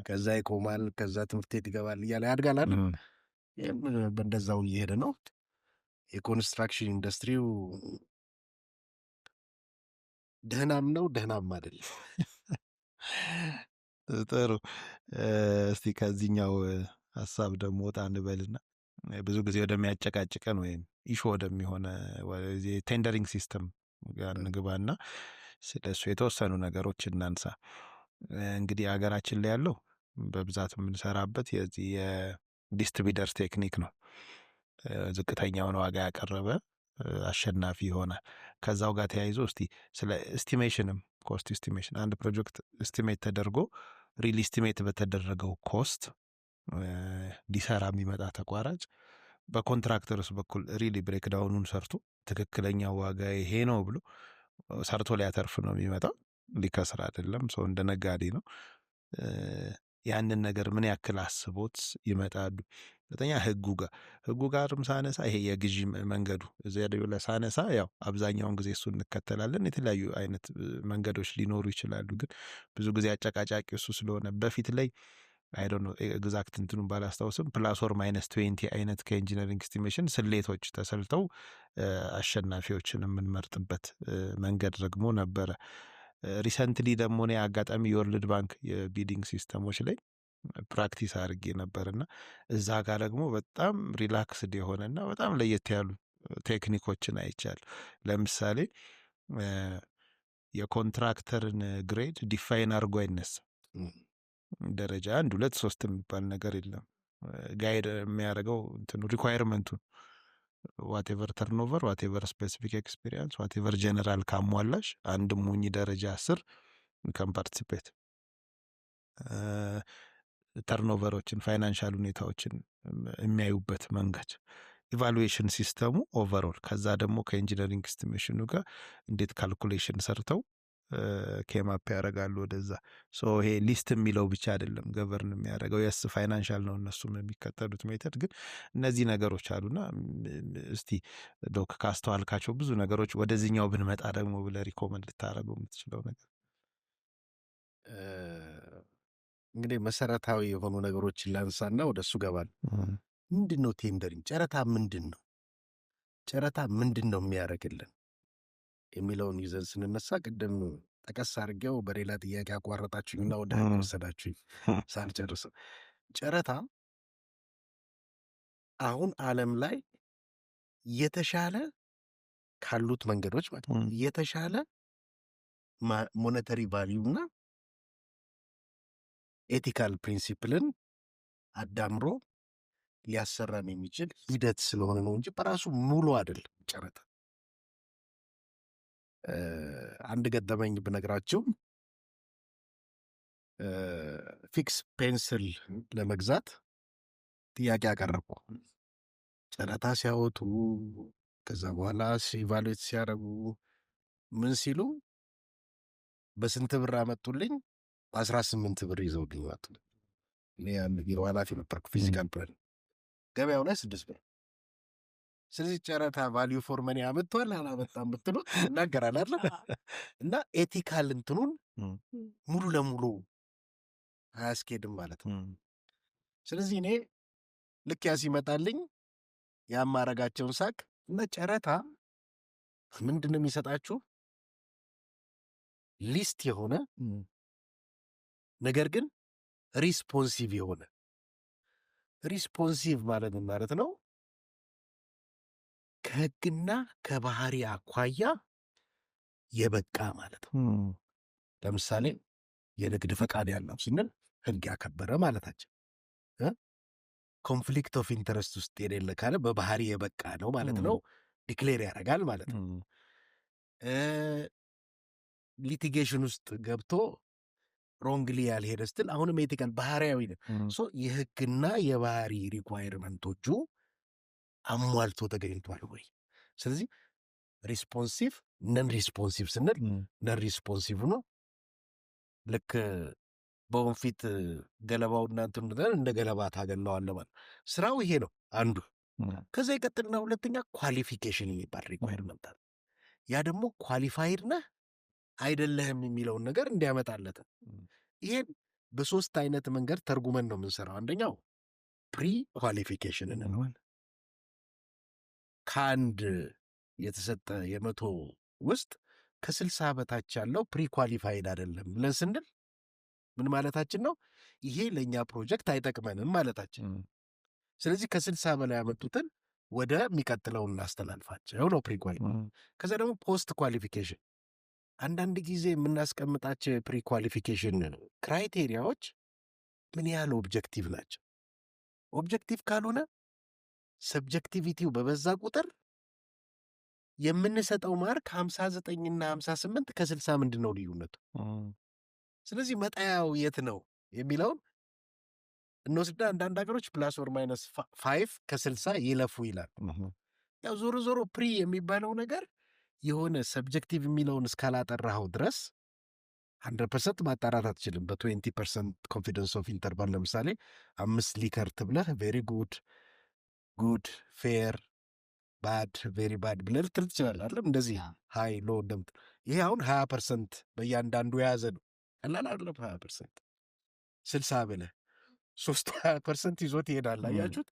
ከዛ ይቆማል፣ ከዛ ትምህርት ቤት ይገባል እያለ ያድጋል። ይህም በእንደዛው እየሄደ ነው። የኮንስትራክሽን ኢንዱስትሪው ደህናም ነው ደህናም አይደለም።
ጥሩ። እስቲ ከዚህኛው ሀሳብ ደግሞ ወጣ እንበልና ብዙ ጊዜ ወደሚያጨቃጭቀን ወይም ኢሾ ወደሚሆነ ቴንደሪንግ ሲስተም ጋር እንግባና ስለሱ የተወሰኑ ነገሮች እናንሳ። እንግዲህ ሀገራችን ላይ ያለው በብዛት የምንሰራበት የዚህ የዲስትሪቢዩተርስ ቴክኒክ ነው። ዝቅተኛውን ዋጋ ያቀረበ አሸናፊ ይሆናል። ከዛው ጋር ተያይዞ እስቲ ስለ ኤስቲሜሽንም ኮስት ኤስቲሜሽን አንድ ፕሮጀክት ኤስቲሜት ተደርጎ ሪል ኤስቲሜት በተደረገው ኮስት ሊሰራ የሚመጣ ተቋራጭ በኮንትራክተርስ በኩል ሪሊ ብሬክዳውኑን ሰርቶ ትክክለኛ ዋጋ ይሄ ነው ብሎ ሰርቶ ሊያተርፍ ነው የሚመጣው፣ ሊከስር አይደለም። ሰው እንደ ነጋዴ ነው። ያንን ነገር ምን ያክል አስቦት ይመጣሉ። ሁለተኛ ህጉ ጋርም ሳነሳ ይሄ የግዢ መንገዱ ዘዴው ላይ ሳነሳ ያው አብዛኛውን ጊዜ እሱ እንከተላለን። የተለያዩ አይነት መንገዶች ሊኖሩ ይችላሉ፣ ግን ብዙ ጊዜ አጨቃጫቂ እሱ ስለሆነ በፊት ላይ አይ ዶንት ኖ ኤግዛክት እንትኑን ባላስታውስም ፕላስ ኦር ማይነስ 20 አይነት ከኢንጂነሪንግ ኤስቲሜሽን ስሌቶች ተሰልተው አሸናፊዎችን የምንመርጥበት መንገድ ደግሞ ነበረ። ሪሰንትሊ ደግሞ እኔ አጋጣሚ የወርልድ ባንክ የቢዲንግ ሲስተሞች ላይ ፕራክቲስ አድርጌ ነበርና እዛ ጋር ደግሞ በጣም ሪላክስድ የሆነና በጣም ለየት ያሉ ቴክኒኮችን አይቻል። ለምሳሌ የኮንትራክተርን ግሬድ ዲፋይን አድርጎ አይነሳም። ደረጃ 1 2 3 የሚባል ነገር የለም። ጋይድ የሚያደርገው እንትኑ ሪኳየርመንቱን ዋቴቨር ተርኖቨር፣ ዋቴቨር ስፔሲፊክ ኤክስፒሪየንስ፣ ዋቴቨር ጀነራል ካሟላሽ አንድ ሙኝ ደረጃ 10 ከም ፓርቲሲፔት ተርኖቨሮችን ፋይናንሻል ሁኔታዎችን የሚያዩበት መንገድ ኢቫሉዌሽን ሲስተሙ ኦቨርኦል፣ ከዛ ደግሞ ከኢንጂነሪንግ ኤስቲሜሽኑ ጋር እንዴት ካልኩሌሽን ሰርተው ኬማፕ ያደርጋሉ ወደዛ። ይሄ ሊስት የሚለው ብቻ አይደለም ገቨርን የሚያደርገው የስ ፋይናንሻል ነው እነሱም የሚከተሉት ሜተድ። ግን እነዚህ ነገሮች አሉና እስቲ ዶክ ካስተዋልካቸው ብዙ ነገሮች ወደዚህኛው ብንመጣ ደግሞ ብለህ ሪኮመንድ ልታደርገው የምትችለው ነገር?
እንግዲህ መሰረታዊ የሆኑ ነገሮችን ላንሳና ወደ እሱ ገባል። ምንድን ነው ቴንደሪንግ? ጨረታ ምንድን ነው? ጨረታ ምንድን ነው የሚያደርግልን የሚለውን ይዘን ስንነሳ ቅድም ጠቀስ አድርጌው በሌላ ጥያቄ አቋረጣችሁኝና ወደ ህግ ወሰዳችሁኝ ሳልጨርስ። ጨረታ አሁን ዓለም ላይ የተሻለ ካሉት መንገዶች ማለት ነው የተሻለ ሞኔተሪ ቫሊዩና ኤቲካል ፕሪንሲፕልን አዳምሮ ሊያሰራን የሚችል ሂደት ስለሆነ ነው እንጂ በራሱ ሙሉ አይደለም ጨረታ። አንድ ገጠመኝ ብነግራችሁ ፊክስ ፔንስል ለመግዛት ጥያቄ አቀረብኩ። ጨረታ ሲያወጡ ከዛ በኋላ ኢቫሉዌት ሲያደርጉ ምን ሲሉ በስንት ብር አመጡልኝ? 18 ብር ይዘውልኝ መጡ። እኔ አንድ ቢሮ ኃላፊ ነበርኩ፣ ፊዚካል ፕላን። ገበያው ላይ 6 ብር። ስለዚህ ጨረታ ቫሊዩ ፎር መኒ አመጥቷል አላመጣም ብትሉት እናገራል አይደል? እና ኤቲካል እንትኑን ሙሉ ለሙሉ አያስኬድም ማለት ነው። ስለዚህ እኔ ልክ ያ ሲመጣልኝ ያማረጋቸውን ሳቅ እና ጨረታ ምንድን ነው የሚሰጣችሁ? ሊስት የሆነ ነገር ግን ሪስፖንሲቭ የሆነ ሪስፖንሲቭ ማለት ነው ከህግና ከባህሪ አኳያ የበቃ ማለት ነው። ለምሳሌ የንግድ ፈቃድ ያለው ስንል ህግ ያከበረ ማለታችን። ኮንፍሊክት ኦፍ ኢንተረስት ውስጥ የሌለ ካለ በባህሪ የበቃ ነው ማለት ነው። ዲክሌር ያደርጋል ማለት ነው። ሊቲጌሽን ውስጥ ገብቶ ሮንግሊ ያልሄደ ስትል አሁንም ኤቲካል ባህሪያዊ ነው። የህግና የባህሪ ሪኳይርመንቶቹ አሟልቶ ተገኝቷል ወይ? ስለዚህ ሪስፖንሲቭ ነን ሪስፖንሲቭ ስንል ነን ሪስፖንሲቭ ነው። ልክ በወንፊት ገለባው እናንተ እንደ ገለባ ታገለዋለህ ማለት ስራው ይሄ ነው አንዱ። ከዛ ይቀጥልና ሁለተኛ ኳሊፊኬሽን የሚባል ሪኳይርመንት አለ። ያ ደግሞ ኳሊፋይድ ነህ አይደለህም የሚለውን ነገር እንዲያመጣለት። ይሄን በሶስት አይነት መንገድ ተርጉመን ነው የምንሰራው። አንደኛው ፕሪ ኳሊፊኬሽን እንለዋለን። ከአንድ የተሰጠ 100 ውስጥ ከ60 በታች ያለው ፕሪ ኳሊፋይድ አይደለም ብለን ስንል ምን ማለታችን ነው? ይሄ ለእኛ ፕሮጀክት አይጠቅመንም ማለታችን። ስለዚህ ከ60 በላይ ያመጡትን ወደሚቀጥለው እናስተላልፋቸው ነው ፕሪ ኳሊፊኬሽን። ከዛ ደግሞ ፖስት ኳሊፊኬሽን፣ አንዳንድ ጊዜ የምናስቀምጣቸው የፕሪ ኳሊፊኬሽን ክራይቴሪያዎች ምን ያህል ኦብጀክቲቭ ናቸው። ኦብጀክቲቭ ካልሆነ ሰብጀክቲቪቲው በበዛ ቁጥር የምንሰጠው ማርክ 59ና 58 ከ60 ምንድን ነው ልዩነቱ? ስለዚህ መጣያው የት ነው የሚለውን እንወስዳ። አንዳንድ ሀገሮች ፕላስ ኦር ማይነስ 5 ከ60 ይለፉ ይላል። ያው ዞሮ ዞሮ ፕሪ የሚባለው ነገር የሆነ ሰብጀክቲቭ የሚለውን እስካላጠራኸው ድረስ 100% ማጣራት አትችልም። በ20% ኮንፊደንስ ኦፍ ኢንተርቫል ለምሳሌ 5 ሊከርት ብለህ ቬሪ ጉድ፣ ጉድ፣ ፌር፣ ባድ፣ ቬሪ ባድ ብለህ ልትል ትችላለህ አይደለም? እንደዚህ ሃይ ሎ እንደምት ይሄ አሁን 20% በእያንዳንዱ የያዘ ነው። ቀላል አይደለም። 20% 60 ብለህ 20% ይዞት ይሄዳል። አያችሁት?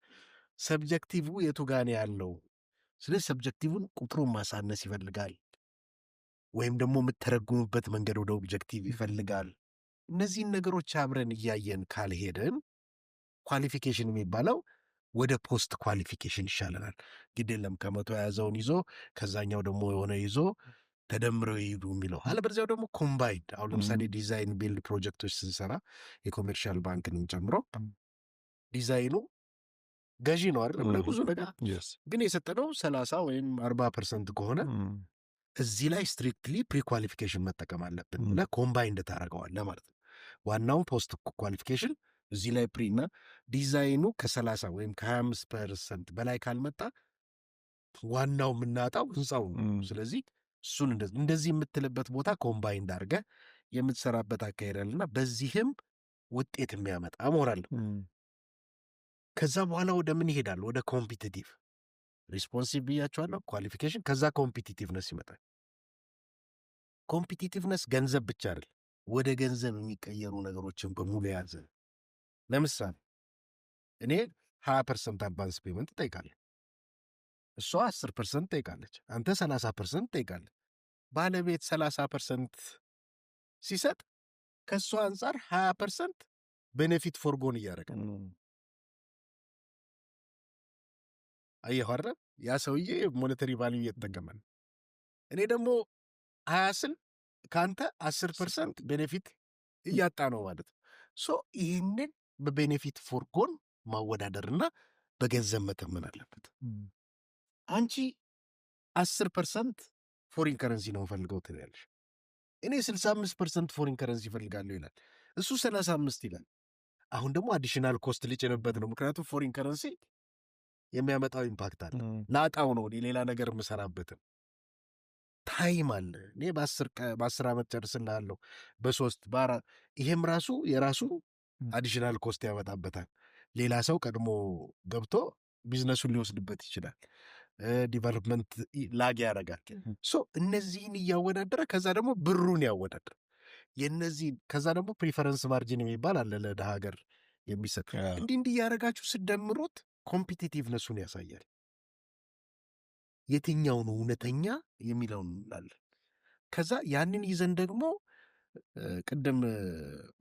ሰብጀክቲቭ የቱ ጋር ነው ያለው? ስለዚህ ሰብጀክቲቭን ቁጥሩን ማሳነስ ይፈልጋል፣ ወይም ደግሞ የምተረጉምበት መንገድ ወደ ኦብጀክቲቭ ይፈልጋል። እነዚህን ነገሮች አብረን እያየን ካልሄድን ኳሊፊኬሽን የሚባለው ወደ ፖስት ኳሊፊኬሽን ይሻለናል። ግድ የለም ከመቶ የያዘውን ይዞ ከዛኛው ደግሞ የሆነ ይዞ ተደምረው ይሄዱ የሚለው አለበለዚያው ደግሞ ኮምባይንድ። አሁን ለምሳሌ ዲዛይን ቢልድ ፕሮጀክቶች ስንሰራ የኮሜርሻል ባንክንም ጨምሮ ዲዛይኑ ገዢ ነው አይደለም ለብዙ ነገር፣ ግን የሰጠነው 30 ወይም 40% ከሆነ እዚህ ላይ ስትሪክትሊ ፕሪ ኳሊፊኬሽን መጠቀም አለብን። ለኮምባይንድ ታደርገዋለህ ማለት ነው። ዋናው ፖስት ኳሊፊኬሽን እዚህ ላይ ፕሪ እና ዲዛይኑ ከ30 ወይም ከ25% በላይ ካልመጣ ዋናው የምናጣው ህንፃው ነው። ስለዚህ እሱን እንደዚህ የምትልበት ቦታ ኮምባይንድ አድርገህ የምትሰራበት አካሄዳልና በዚህም ውጤት የሚያመጣ ሞራል። ከዛ በኋላ ወደ ምን ይሄዳል? ወደ ኮምፒቲቲቭ ሪስፖንሲቭ ብያቸዋለሁ፣ ኳሊፊኬሽን። ከዛ ኮምፒቲቲቭነስ ይመጣል። ኮምፒቲቲቭነስ ገንዘብ ብቻ አይደል፣ ወደ ገንዘብ የሚቀየሩ ነገሮችን በሙሉ የያዘ። ለምሳሌ እኔ 20% አድቫንስ ፔመንት ጠይቃለሁ፣ እሷ 10% ጠይቃለች፣ አንተ 30% ጠይቃለህ። ባለቤት 30% ሲሰጥ ከእሷ አንጻር 20% ቤኔፊት ፎርጎን እያደረገ ነው። አየሁ አይደል? ያ ሰውዬ ሞኔተሪ ቫልዩ እየተጠቀመ ነው። እኔ ደግሞ 20 ስል ከአንተ 10% ቤኔፊት እያጣ ነው ማለት ነው። ሶ ይህንን በቤኔፊት ፎርጎን ማወዳደርና በገንዘብ መተመን አለበት። አንቺ 10% ፎሪን ከረንሲ ነው ፈልገው ትላለሽ፣ እኔ 65% ፎሪን ከረንሲ ይፈልጋለሁ ይላል፣ እሱ 35 ይላል። አሁን ደግሞ አዲሽናል ኮስት ልጭንበት ነው። ምክንያቱም ፎሪን ከረንሲ የሚያመጣው ኢምፓክት አለ። ላጣው ነው እኔ ሌላ ነገር የምሰራበትም ታይም አለ። እኔ በ10 ዓመት ጨርስልሃለሁ፣ በ3 በ4 ይሄም ራሱ የራሱ አዲሽናል ኮስት ያመጣበታል። ሌላ ሰው ቀድሞ ገብቶ ቢዝነሱን ሊወስድበት ይችላል። ዲቨሎፕመንት ላግ ያደርጋል። ሶ እነዚህን እያወዳደረ ከዛ ደግሞ ብሩን ያወዳደር የነዚህን ከዛ ደግሞ ፕሪፈረንስ ማርጂን የሚባል አለ ለደሃ ሀገር የሚሰጥ እንዲህ እያደረጋችሁ ስደምሩት ኮምፒቲቲቭነሱን ያሳያል። የትኛው ነው እውነተኛ የሚለውን እንላለን። ከዛ ያንን ይዘን ደግሞ ቅድም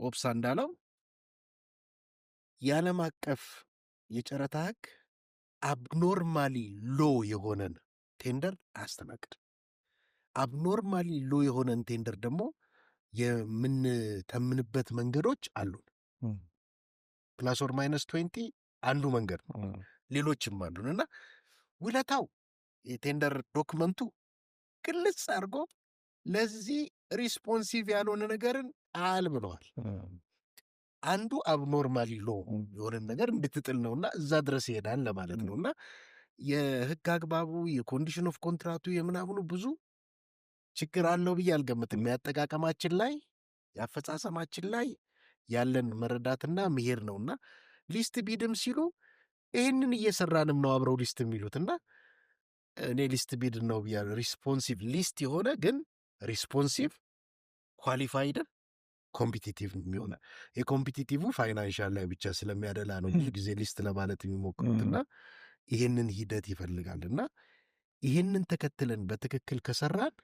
ኦፕሳ እንዳለው የዓለም አቀፍ የጨረታ ሕግ አብኖርማሊ ሎ የሆነን ቴንደር አያስተናግድ። አብኖርማሊ ሎ የሆነን ቴንደር ደግሞ የምንተምንበት መንገዶች አሉን። ፕላስ ኦር ማይነስ 20 አንዱ መንገድ ነው። ሌሎችም አሉን እና ውለታው የቴንደር ዶክመንቱ ግልጽ አድርጎ ለዚህ ሪስፖንሲቭ ያልሆነ ነገርን አል ብለዋል። አንዱ አብኖርማሊ ሎ የሆነን ነገር እንድትጥል ነውና እዛ ድረስ ይሄዳል ለማለት ነው። እና የህግ አግባቡ የኮንዲሽን ኦፍ ኮንትራክቱ የምናምኑ ብዙ ችግር አለው ብዬ አልገምትም። ያጠቃቀማችን ላይ የአፈጻጸማችን ላይ ያለን መረዳትና መሄድ ነውና ሊስት ቢድም ሲሉ ይህንን እየሰራንም ነው አብረው ሊስት የሚሉትና እኔ ሊስት ቢድ ነው ብያለሁ። ሪስፖንሲቭ ሊስት የሆነ ግን ሪስፖንሲቭ ኳሊፋይድ ኮምፒቲቲቭ የሚሆነ የኮምፒቲቲቭ ፋይናንሻል ላይ ብቻ ስለሚያደላ ነው ብዙ ጊዜ ሊስት ለማለት የሚሞክሩትና ይህንን ሂደት ይፈልጋልና ይህንን ተከትለን በትክክል ከሰራን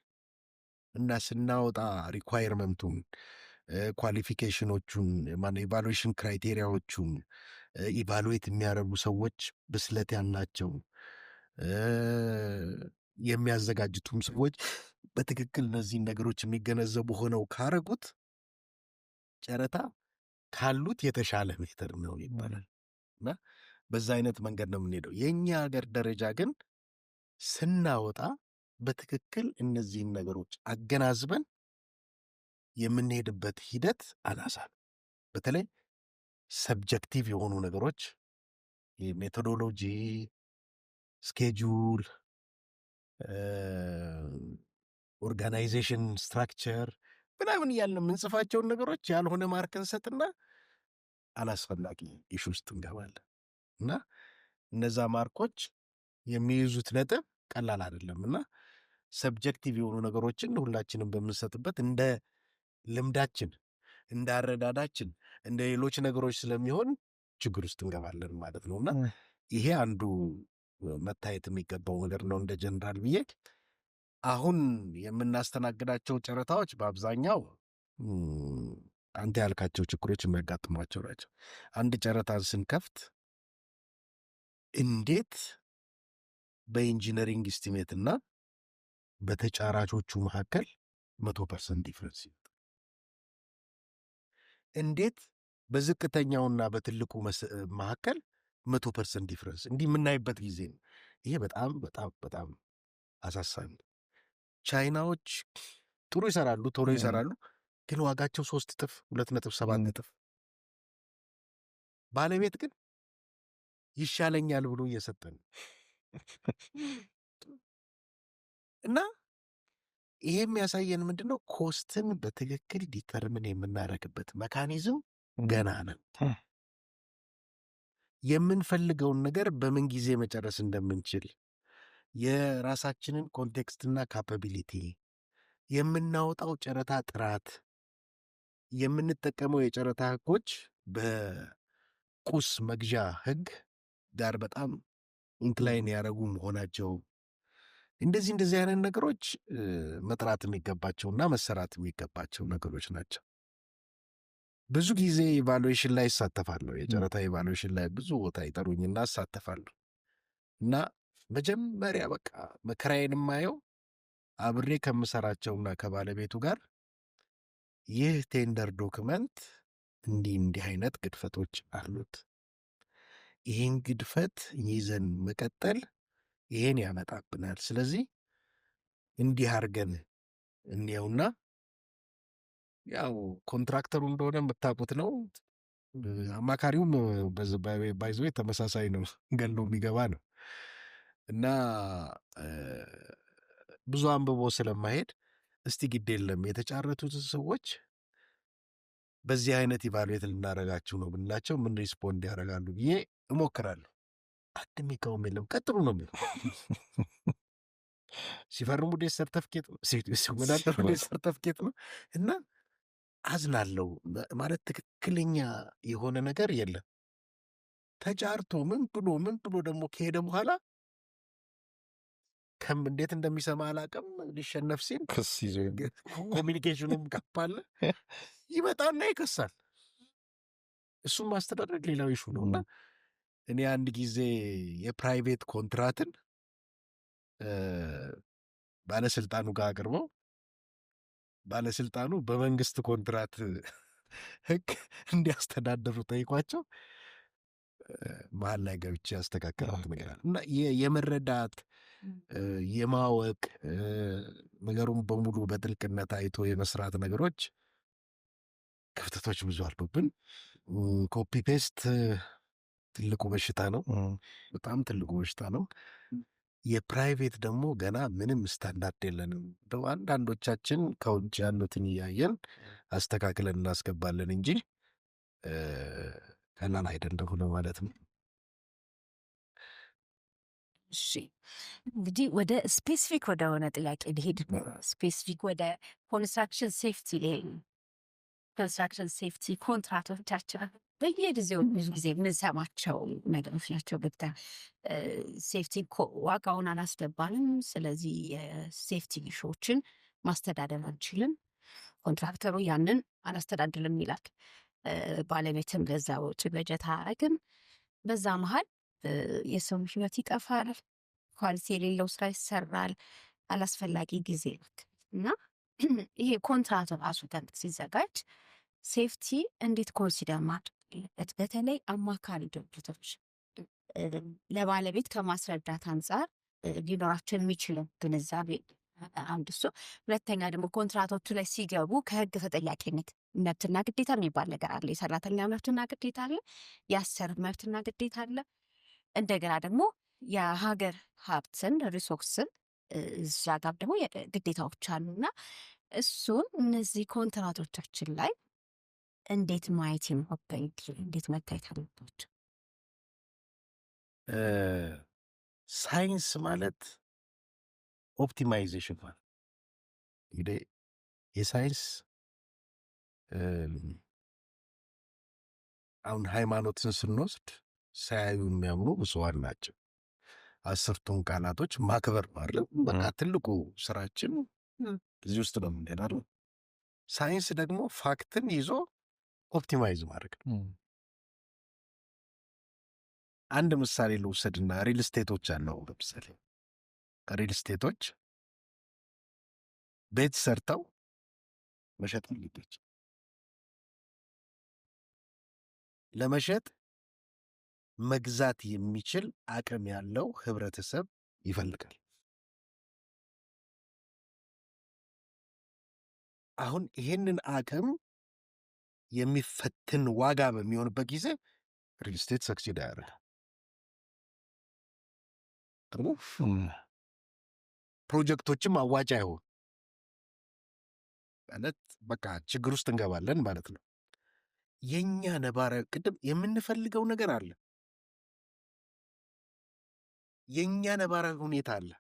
እና ስናወጣ ሪኳየርመንቱን ኳሊፊኬሽኖቹን ኢቫሉዌሽን ክራይቴሪያዎቹን ኢቫሉዌት የሚያደርጉ ሰዎች ብስለት ያላቸው የሚያዘጋጅቱም ሰዎች በትክክል እነዚህን ነገሮች የሚገነዘቡ ሆነው ካረጉት ጨረታ ካሉት የተሻለ ሜተር ነው ይባላል እና በዛ አይነት መንገድ ነው የምንሄደው። የእኛ ሀገር ደረጃ ግን ስናወጣ በትክክል እነዚህን ነገሮች አገናዝበን የምንሄድበት ሂደት አናሳል። በተለይ ሰብጀክቲቭ የሆኑ ነገሮች ሜቶዶሎጂ፣ ስኬጁል፣ ኦርጋናይዜሽን ስትራክቸር ምናምን እያልን የምንጽፋቸውን ነገሮች ያልሆነ ማርክን ሰጥና አላስፈላጊ ኢሹ ውስጥ እንገባለን እና እነዛ ማርኮች የሚይዙት ነጥብ ቀላል አይደለም እና ሰብጀክቲቭ የሆኑ ነገሮችን ሁላችንም በምንሰጥበት እንደ ልምዳችን እንደ አረዳዳችን እንደ ሌሎች ነገሮች ስለሚሆን ችግር ውስጥ እንገባለን ማለት ነው እና ይሄ አንዱ መታየት የሚገባው ነገር ነው እንደ ጀነራል ብዬ። አሁን የምናስተናግዳቸው ጨረታዎች በአብዛኛው አንተ ያልካቸው ችግሮች የሚያጋጥሟቸው ናቸው። አንድ ጨረታን ስንከፍት እንዴት በኢንጂነሪንግ ኢስቲሜት እና በተጫራቾቹ መካከል 100% ዲፍረንስ ይመጣል? እንዴት በዝቅተኛውና በትልቁ መካከል 100% ዲፍረንስ እንዲህ የምናይበት ጊዜ ነው። ይሄ በጣም በጣም በጣም አሳሳቢ። ቻይናዎች ጥሩ ይሰራሉ፣ ቶሎ ይሰራሉ፣ ግን ዋጋቸው 3 እጥፍ 2.7 እጥፍ። ባለቤት ግን ይሻለኛል ብሎ እየሰጠን እና ይሄ የሚያሳየን ምንድን ነው? ኮስትን በትክክል ዲተርምን የምናደርግበት መካኒዝም ገና ነን። የምንፈልገውን ነገር በምን ጊዜ መጨረስ እንደምንችል የራሳችንን ኮንቴክስትና ካፓቢሊቲ፣ የምናወጣው ጨረታ ጥራት፣ የምንጠቀመው የጨረታ ህጎች በቁስ መግዣ ህግ ጋር በጣም ኢንክላይን ያደረጉ መሆናቸው እንደዚህ አይነት ነገሮች መጥራት የሚገባቸውና መሰራት የሚገባቸው ነገሮች ናቸው። ብዙ ጊዜ ኢቫሉዌሽን ላይ ይሳተፋለሁ። የጨረታ ኢቫሉዌሽን ላይ ብዙ ቦታ ይጠሩኝና እሳተፋለሁ እና መጀመሪያ በቃ መከራዬን የማየው አብሬ ከምሰራቸውና ከባለቤቱ ጋር ይህ ቴንደር ዶክመንት እንዲህ አይነት ግድፈቶች አሉት፣ ይህን ግድፈት ይዘን መቀጠል ይሄን ያመጣብናል። ስለዚህ እንዲህ አድርገን እንየውና ያው ኮንትራክተሩ እንደሆነ የምታውቁት ነው። አማካሪውም ባይዞ ተመሳሳይ ነው፣ ገሎ የሚገባ ነው እና ብዙ አንብቦ ስለማሄድ እስቲ ግድ የለም የተጫረቱትን ሰዎች በዚህ አይነት ኢቫሉዌት ልናደርጋችሁ ነው ብንላቸው ምን ሪስፖንድ ያደርጋሉ ብዬ እሞክራለሁ። አድሚካውም የለም ቀጥሉ ነው የሚለው። ሲፈርሙ ዴት ሰርተፍኬት ነው፣ ሲወዳደሩ ዴት ሰርተፍኬት ነው እና አዝናለው ማለት ትክክለኛ የሆነ ነገር የለም። ተጫርቶ ምን ብሎ ደግሞ ከሄደ በኋላ እንዴት እንደሚሰማ አላውቅም። ሊሸነፍ ሲል
ክስ ይዞ
ኮሚኒኬሽኑም ከፋለ ይመጣና ይከሳል። እሱም ማስተዳደር ሌላው ይሹ ነው እና እኔ አንድ ጊዜ የፕራይቬት ኮንትራትን ባለስልጣኑ ጋር አቅርበው ባለስልጣኑ በመንግስት ኮንትራት ህግ እንዲያስተዳደሩ ጠይቋቸው መሀል ላይ ገብቼ ያስተካከሉት ነገር አለ እና የመረዳት የማወቅ ነገሩን በሙሉ በጥልቅነት አይቶ የመስራት ነገሮች ክፍተቶች ብዙ አሉብን። ኮፒ ፔስት ትልቁ በሽታ ነው፣ በጣም ትልቁ በሽታ ነው። የፕራይቬት ደግሞ ገና ምንም ስታንዳርድ የለንም። አንዳንዶቻችን ከውጭ ያሉትን እያየን አስተካክለን እናስገባለን እንጂ ቀላል አይደለም ማለት ነው።
እሺ እንግዲህ ወደ ስፔሲፊክ ወደሆነ ጥያቄ ሊሄድ ስፔሲፊክ ወደ ኮንስትራክሽን ሴፍቲ ኮንስትራክሽን ሴፍቲ ኮንትራክቶቻችን በየጊዜው ብዙ ጊዜ የምንሰማቸው ነገሮች ናቸው። ገብተን ሴፍቲ ዋጋውን አላስገባንም፣ ስለዚህ የሴፍቲ ኢሹዎችን ማስተዳደር አንችልም፣ ኮንትራክተሩ ያንን አላስተዳድርም ይላል። ባለቤትም ለዛ ወጪ በጀት አያደርግም። በዛ መሀል የሰው ህይወት ይጠፋል፣ ኳሊቲ የሌለው ስራ ይሰራል፣ አላስፈላጊ ጊዜ እና ይሄ ኮንትራት ራሱ ሲዘጋጅ ሴፍቲ እንዴት ኮንሲደር ማድረግ አለበት? በተለይ አማካሪ ድርጅቶች ለባለቤት ከማስረዳት አንጻር ሊኖራቸው የሚችለው ግንዛቤ አንድ እሱ። ሁለተኛ ደግሞ ኮንትራቶቹ ላይ ሲገቡ ከህግ ተጠያቂነት መብትና ግዴታ የሚባል ነገር አለ። የሰራተኛ መብትና ግዴታ አለ፣ የአሰር መብትና ግዴታ አለ። እንደገና ደግሞ የሀገር ሀብትን ሪሶርስን እዛ ጋር ደግሞ ግዴታዎች አሉና እሱን እነዚህ ኮንትራቶቻችን ላይ እንዴት ማየት ይኖርብን፣ እንዴት መታየት አለባቸው?
ሳይንስ ማለት ኦፕቲማይዜሽን ማለት እንግዲህ የሳይንስ አሁን ሃይማኖትን ስንወስድ ሳያዩ የሚያምኑ ብፁዓን ናቸው። 10ቱን ቃላቶች ማክበር ማለት በቃ ትልቁ ስራችን እዚህ ውስጥ ነው የምንሄዳለው። ሳይንስ ደግሞ ፋክትን ይዞ ኦፕቲማይዝ ማድረግ ነው። አንድ ምሳሌ ልውሰድና ሪል ስቴቶች አለው። ለምሳሌ ሪል ስቴቶች ቤት ሰርተው መሸጥ ሊቶች ለመሸጥ መግዛት የሚችል አቅም ያለው ህብረተሰብ ይፈልጋል። አሁን ይሄንን አቅም የሚፈትን ዋጋ በሚሆንበት ጊዜ ሪል ስቴት ሰክሲድ አያደርግም። ፕሮጀክቶችም አዋጭ አይሆን ማለት በቃ ችግር ውስጥ እንገባለን ማለት ነው። የኛ ነባራዊ ቅድም የምንፈልገው ነገር አለ፣ የኛ ነባራዊ ሁኔታ አለ።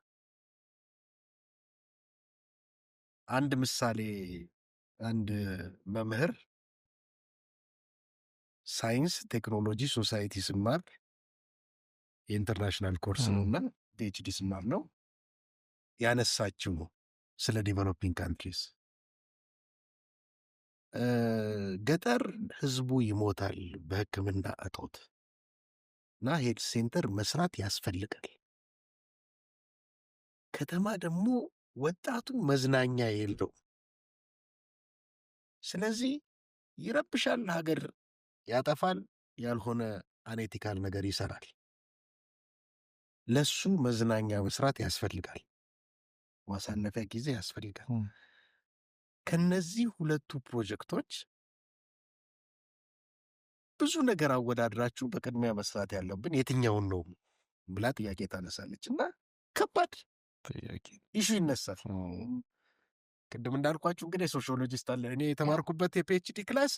አንድ ምሳሌ አንድ መምህር ሳይንስ ቴክኖሎጂ ሶሳይቲ ስማር የኢንተርናሽናል ኮርስ ነውና ፒኤችዲ ስማር ነው ያነሳችው ስለ ዲቨሎፒንግ ካንትሪስ ገጠር ህዝቡ ይሞታል በሕክምና እጦት እና ሄልት ሴንተር መስራት ያስፈልጋል። ከተማ ደግሞ ወጣቱ መዝናኛ የለው፣ ስለዚህ ይረብሻል፣ ሀገር ያጠፋል፣ ያልሆነ አኔቲካል ነገር ይሰራል። ለሱ መዝናኛ መስራት ያስፈልጋል፣ ማሳለፊያ ጊዜ ያስፈልጋል። ከነዚህ ሁለቱ ፕሮጀክቶች ብዙ ነገር አወዳድራችሁ በቅድሚያ መስራት ያለብን የትኛውን ነው ብላ ጥያቄ ታነሳለች እና ከባድ ኢሹ ይነሳል። ቅድም እንዳልኳችሁ እንግዲህ ሶሺዮሎጂስት አለ። እኔ የተማርኩበት የፒኤችዲ ክላስ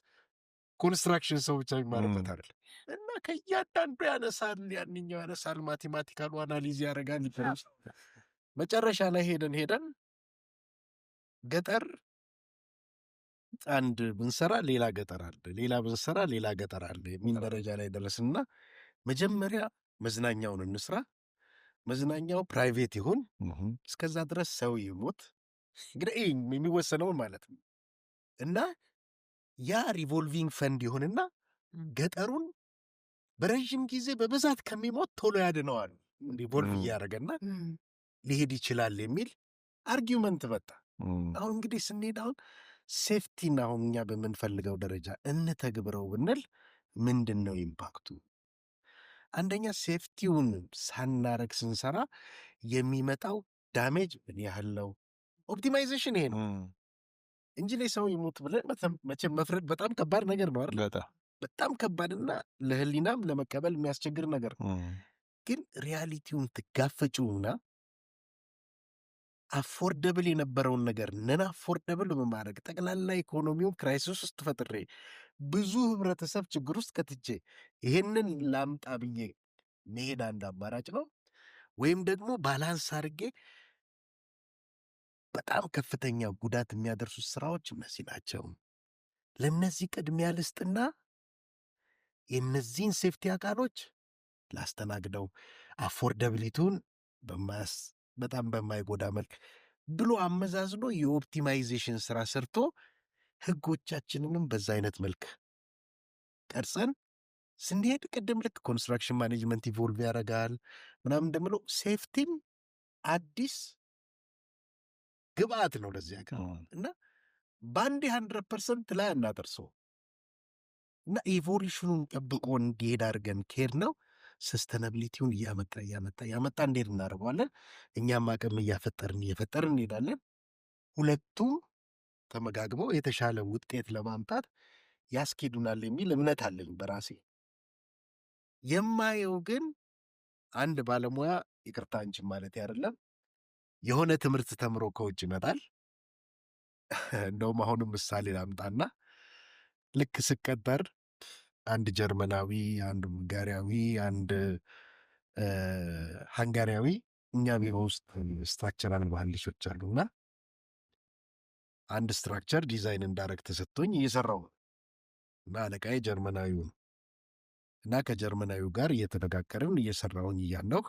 ኮንስትራክሽን ሰው ብቻ የሚማርበት አይደለም እና ከእያንዳንዱ ያነሳል፣ ያንኛው ያነሳል፣ ማቴማቲካሉ አናሊዝ ያደርጋል። መጨረሻ ላይ ሄደን ገጠር አንድ ብንሰራ ሌላ ገጠር አለ፣ ሌላ ብንሰራ ሌላ ገጠር አለ የሚል ደረጃ ላይ ደረስና መጀመሪያ መዝናኛውን እንስራ፣ መዝናኛው ፕራይቬት ይሁን፣ እስከዛ ድረስ ሰው ይሞት፣ እንግዲህ የሚወሰነውን ማለት ነው እና ያ ሪቮልቪንግ ፈንድ ይሁንና ገጠሩን በረዥም ጊዜ በብዛት ከሚሞት ቶሎ ያድነዋል፣ ሪቮልቭ እያደረገና ሊሄድ ይችላል የሚል አርጊውመንት መጣ። አሁን እንግዲህ ስንሄድ አሁን ሴፍቲን አሁን እኛ በምንፈልገው ደረጃ እንተግብረው ብንል ምንድን ነው ኢምፓክቱ? አንደኛ ሴፍቲውን ሳናረግ ስንሰራ የሚመጣው ዳሜጅ ምን ያህል ነው? ኦፕቲማይዜሽን ይሄ ነው እንጂ ላይ ሰው ይሙት ብለን መቼም መፍረድ በጣም ከባድ ነገር ነው አይደል? በጣም ከባድና ለህሊናም ለመቀበል የሚያስቸግር ነገር ነው። ግን ሪያሊቲውን ትጋፈጩና አፎርደብል የነበረውን ነገር ነን አፎርደብል በማድረግ ጠቅላላ ኢኮኖሚውን ክራይሲስ ውስጥ ፈጥሬ ብዙ ህብረተሰብ ችግር ውስጥ ከትቼ ይሄንን ላምጣ ብዬ መሄድ አንድ አማራጭ ነው። ወይም ደግሞ ባላንስ አድርጌ በጣም ከፍተኛ ጉዳት የሚያደርሱት ስራዎች እነዚህ ናቸው። ለእነዚህ ቅድሚያ ልስጥና የእነዚህን ሴፍቲ አካሎች ላስተናግደው አፎርደብሊቲውን በጣም በማይጎዳ መልክ ብሎ አመዛዝኖ የኦፕቲማይዜሽን ስራ ሰርቶ ህጎቻችንንም በዛ አይነት መልክ ቀርጸን ስንሄድ ቅድም ልክ ኮንስትራክሽን ማኔጅመንት ኢቮልቭ ያደርጋል ምናምን እንደምለው ሴፍቲም አዲስ ግብአት ነው ለዚህ ሀገር እና በአንድ 100% ላይ አናደርሰው እና ኢቮሉሽኑን ጠብቆ እንዲሄድ አድርገን ከሄድ ነው ሰስተናብሊቲውን እያመጣ እንዴት እናደርገዋለን? እኛም አቅም እየፈጠርን እንሄዳለን። ሁለቱም ተመጋግበው የተሻለ ውጤት ለማምጣት ያስኬዱናል የሚል እምነት አለኝ በራሴ። የማየው ግን አንድ ባለሙያ ይቅርታ እንጂ ማለት አይደለም የሆነ ትምህርት ተምሮ ከውጭ ይመጣል። እንደውም አሁንም ምሳሌ ላምጣና ልክ ስቀጠር አንድ ጀርመናዊ፣ አንድ ቡልጋሪያዊ፣ አንድ ሃንጋሪያዊ እኛ ቢሮ ውስጥ ስትራክቸራል መሐንዲሶች አሉና አንድ ስትራክቸር ዲዛይን እንዳረግ ተሰጥቶኝ እየሰራው እና አለቃዬ ጀርመናዊው እና ከጀርመናዊው ጋር እየተነጋገርን እየሰራውኝ እያለሁ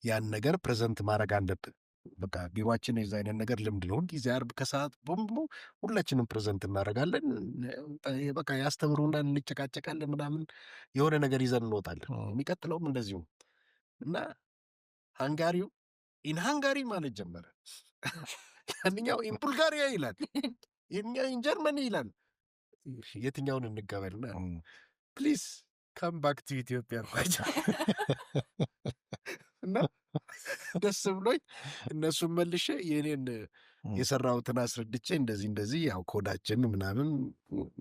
ያን ነገር ፕሬዘንት ማድረግ አለብን። በቃ ቢሮአችን የዛ አይነት ነገር ልምድ ነው። ሁልጊዜ ዓርብ ከሰዓት በሙሉ ሁላችንም ፕሬዘንት እናደርጋለን። በቃ ያስተምሩናል፣ እንጨቃጨቃለን ምናምን የሆነ ነገር ይዘን እንወጣለን። የሚቀጥለውም እንደዚሁ እና ሃንጋሪው ኢን ሃንጋሪ ማለት ጀመረ። ያንኛው ኢን ቡልጋሪያ ይላል፣ የኛው ኢን ጀርመኒ ይላል። የትኛውን እንቀበልና ፕሊዝ ካም ባክ ቱ ኢትዮጵያ አልኳቸው እና ደስ ብሎኝ እነሱን መልሼ የኔን የሰራሁትን አስረድቼ እንደዚህ ያው ኮዳችን ምናምን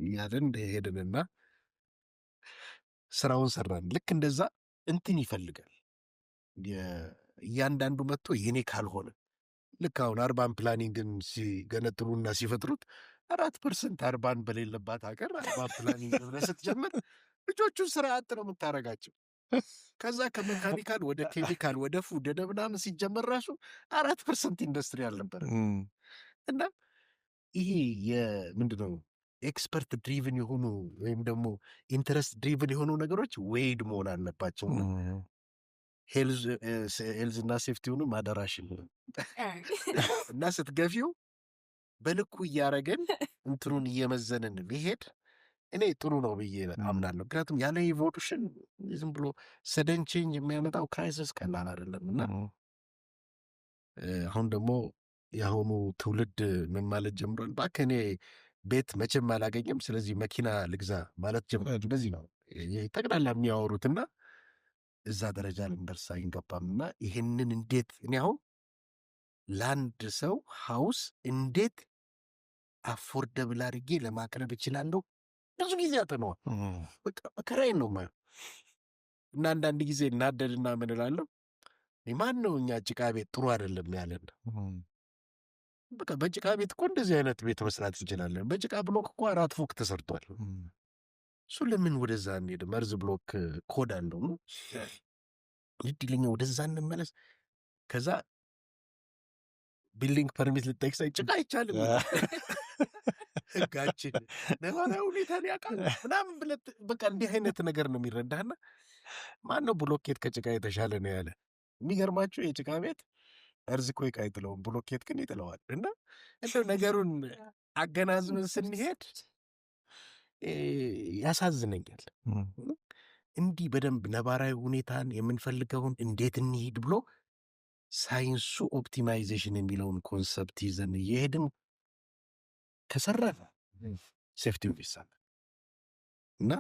እያለን ሄድንና ስራውን ሰራን። ልክ እንደዛ እንትን ይፈልጋል እያንዳንዱ መጥቶ የኔ ካልሆነ ልክ አሁን አርባን ፕላኒንግን ሲገነጥሉና ሲፈጥሩት 4% አርባን በሌለባት ሀገር አርባን ፕላኒንግ ብለህ ስትጀምር ልጆቹን ስራ አጥ ነው የምታደርጋቸው። ከዛ ከሜካኒካል ወደ ኬሚካል ወደ ፉድ ወደ ምናምን ሲጀመር ራሱ 4% ኢንዱስትሪ አልነበረ እና ይሄ የምንድነው ኤክስፐርት ድሪቭን የሆኑ ወይም ደግሞ ኢንተረስት ድሪቭን የሆኑ ነገሮች ዌይድ መሆን አለባቸው። ሄልዝ እና ሴፍቲውንም አደራሽን እና ስትገፊው በልኩ እያረገን እንትኑን እየመዘንን ቢሄድ እኔ ጥሩ ነው ብዬ አምናለሁ። ምክንያቱም ያለ ኢቮሉሽን ዝም ብሎ ሰደን ቼንጅ የሚያመጣው ክራይሲስ ቀላል አይደለም እና አሁን ደግሞ የአሁኑ ትውልድ ምን ማለት ጀምሯል? እባክህ እኔ ቤት መቼም አላገኘም ስለዚህ መኪና ልግዛ ማለት ጀምሯል። በዚህ ነው ጠቅላላ የሚያወሩትና እዛ ደረጃ ልንደርስ አይገባም። እና ይህንን እንዴት እኔ አሁን ለአንድ ሰው ሀውስ እንዴት አፎርደብል አድርጌ ለማቅረብ እችላለሁ ብዙ ጊዜ አጥነዋል። መከራዬን ነው የማየው እና አንዳንድ ጊዜ እናደድና ምን እላለሁ ማን ነው እኛ ጭቃ ቤት ጥሩ አይደለም ያለን? በቃ በጭቃ ቤት እኮ እንደዚህ አይነት ቤት መስራት እንችላለን። በጭቃ ብሎክ እኮ 4 ፎቅ ተሰርቷል። እሱ ለምን ወደዛ እንሄድ? መርዝ ብሎክ ኮድ አለው ነው ይድልኛ ወደዛ እንመለስ። ከዛ ቢልዲንግ ፐርሚት ልጠይቅ ሳይ ጭቃ አይቻልም ህጋችን ነባራዊ ሁኔታን ያውቃል ምናምን ብለህ በቃ እንዲህ አይነት ነገር ነው የሚረዳህና ማን ነው ብሎኬት ከጭቃ የተሻለ ነው ያለ? የሚገርማችሁ የጭቃ ቤት እርዝኮክ አይጥለውም፣ ብሎኬት ግን ይጥለዋል። እና እንደው ነገሩን አገናዝበን ስንሄድ ያሳዝነኛል። እንዲህ በደንብ ነባራዊ ሁኔታን የምንፈልገውን እንዴት እንሂድ ብሎ ሳይንሱ ኦፕቲማይዜሽን የሚለውን ኮንሰፕት ይዘን እየሄድን ከሰራን ሴፍቲው ይሳል እና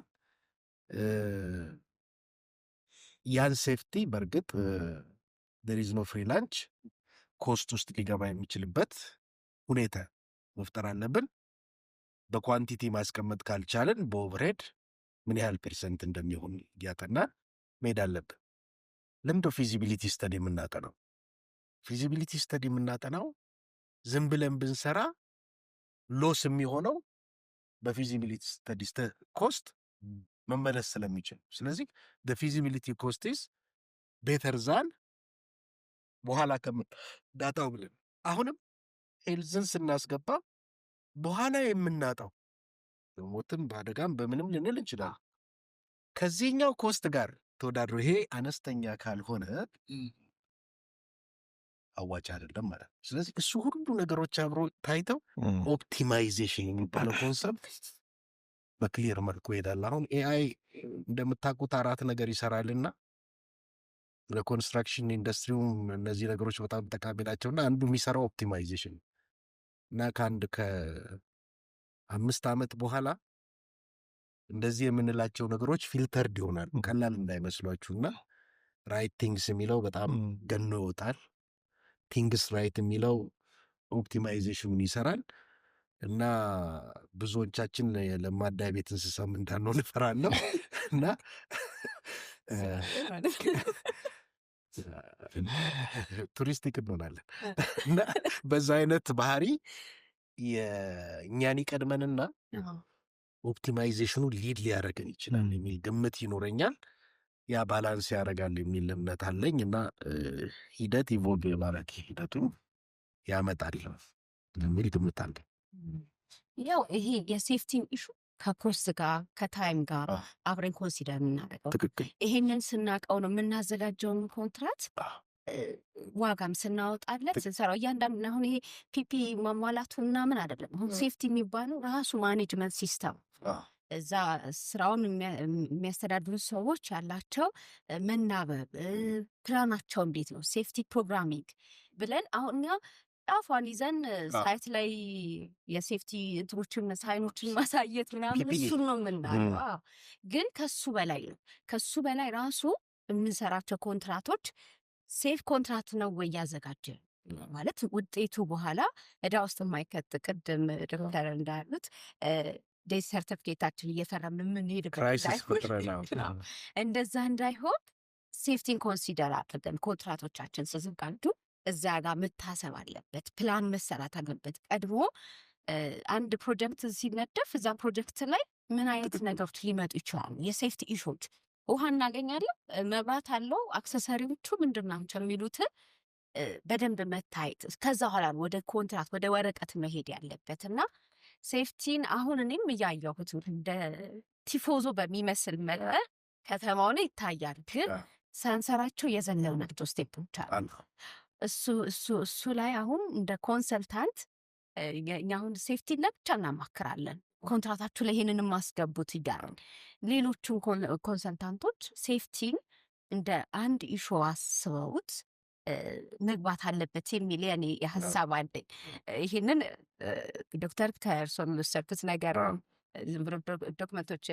ያን ሴፍቲ በእርግጥ there is no free lunch ኮስት ውስጥ ሊገባ የሚችልበት ሁኔታ መፍጠር አለብን። በኳንቲቲ ማስቀመጥ ካልቻለን በኦቨርሄድ ምን ያህል ፐርሰንት እንደሚሆን ያጠናን መሄድ አለብን። ለምንድነው ፊዚቢሊቲ ስተዲ የምናጠናው? ፊዚቢሊቲ ስተዲ የምናጠናው ዝም ብለን ብንሰራ ሎስ የሚሆነው በፊዚቢሊቲ ስተዲ ኮስት መመለስ ስለሚችል፣ ስለዚህ the feasibility cost is better than በኋላ ከምናጣው ብለን አሁንም ሄልዝን ስናስገባ በኋላ የምናጣው በሞትም በአደጋም በምንም ልንል እንችላለን። ከዚህኛው ኮስት ጋር ተወዳድሮ ይሄ አነስተኛ ካልሆነ አዋጭ አይደለም ማለት ነው። ስለዚህ እሱ ሁሉ ነገሮች አብሮ ታይተው ኦፕቲማይዜሽን የሚባለው ኮንሰፕት በክሊር መልኩ ይሄዳል። አሁን ኤአይ እንደምታውቁት 4 ነገር ይሰራልና ለኮንስትራክሽን ኢንዱስትሪውም እነዚህ ነገሮች በጣም ጠቃሚ ናቸውና አንዱ የሚሰራው ኦፕቲማይዜሽን እና ከ5 ዓመት በኋላ እንደዚህ የምንላቸው ነገሮች ፊልተርድ ይሆናል። ቀላል እንዳይመስሏችሁና ራይት ቲንግስ የሚለው በጣም ገኖ ይወጣል። ቲንግስ ራይት የሚለው ኦፕቲማይዜሽኑን ይሰራል እና ብዙዎቻችን ለማዳ ቤት እንስሳም እንዳንሆን እፈራለሁ እና ቱሪስቲክ እንሆናለን እና በዛ አይነት ባህሪ የእኛን ይቀድመንና ኦፕቲማይዜሽኑ ሊድ ሊያደርገን ይችላል የሚል ግምት ይኖረኛል። ያ ባላንስ ያደርጋል የሚል እምነት አለኝ እና ሂደት ኢቮልቭ የማድረግ ሂደቱን ያመጣል የሚል ግምት አለኝ።
ያው ይሄ የሴፍቲን ኢሹ ከኮስት ጋር ከታይም ጋር አብረን ኮንሲደር የምናደርገው ይሄንን ስናውቀው ነው የምናዘጋጀውን ኮንትራት ዋጋም ስናወጣለት ስንሰራው እያንዳንዱ አሁን ይሄ ፒፒ ማሟላቱ ምናምን አይደለም። አሁን ሴፍቲ የሚባለው ራሱ ማኔጅመንት ሲስተም እዛ ስራውን የሚያስተዳድሩ ሰዎች ያላቸው መናበብ ፕላናቸው እንዴት ነው ሴፍቲ ፕሮግራሚንግ ብለን አሁን እኛ ጣፏን ይዘን ሳይት ላይ የሴፍቲ እንትሮችን ሳይኖችን ማሳየት ምናምን እሱን ነው የምናየው። ግን ከሱ በላይ ነው። ከሱ በላይ ራሱ የምንሰራቸው ኮንትራቶች ሴፍ ኮንትራት ነው ወይ ያዘጋጀ ማለት ውጤቱ በኋላ እዳ ውስጥ የማይከት ቅድም ዶክተር እንዳሉት ዴይ ሰርቲፊኬታችን እየፈረምን የምንሄድበት እንደዛ እንዳይሆን ሴፍቲን ኮንሲደር አድርገን ኮንትራቶቻችን ስንዘጋጁ እዛ ጋር መታሰብ አለበት። ፕላን መሰራት አለበት። ቀድሞ አንድ ፕሮጀክት ሲነደፍ እዛ ፕሮጀክት ላይ ምን አይነት ነገሮች ሊመጡ ይችላሉ? የሴፍቲ ኢሹዎች ውሃ እናገኛለን፣ መብራት አለው፣ አክሰሰሪዎቹ ምንድን ናቸው የሚሉትን በደንብ መታየት ከዛ ኋላ ወደ ኮንትራት ወደ ወረቀት መሄድ ያለበት እና ሴፍቲን አሁን እኔም እያየሁት እንደ ቲፎዞ በሚመስል መልክ ከተማው ላይ ይታያል። ግን ሳንሰራቸው የዘለልናቸው ስቴፖች አሉ። እሱ ላይ አሁን እንደ ኮንሰልታንት አሁን ሴፍቲ ለብቻ እናማክራለን። ኮንትራታችሁ ላይ ይሄንን ማስገቡት ይጋራል። ሌሎቹን ኮንሰልታንቶች ሴፍቲን እንደ አንድ ኢሹ አስበውት መግባት አለበት የሚል የኔ የሀሳብ አለኝ። ይሄንን ዶክተር ከእርሶም የወሰድኩት ነገር ዶክመንቶች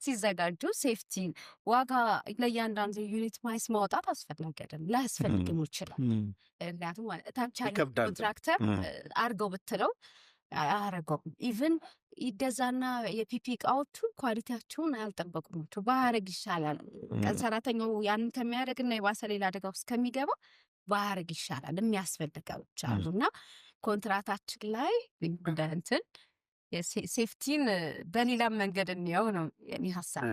ሲዘጋጁ ሴፍቲ ዋጋ ለእያንዳንዱ ዩኒት ማይስ ማውጣት አስፈላጊም ላያስፈልግም ይችላል። ምክንያቱም ታች ኮንትራክተር አርገው ብትለው አያረገውም። ኢቭን ይገዛና የፒፒ እቃዎቹ ኳሊቲያቸውን አያልጠበቁ ናቸው። ባያረግ ይሻላል። ቀን ሰራተኛው ያንን ከሚያደርግና የባሰ ሌላ አደጋ ውስጥ ከሚገባ ባያረግ ይሻላል። የሚያስፈልገዎች አሉና ኮንትራታችን ላይ እንትን ሴፍቲን በሌላ መንገድ እንየው ነው የኔ ሀሳብ።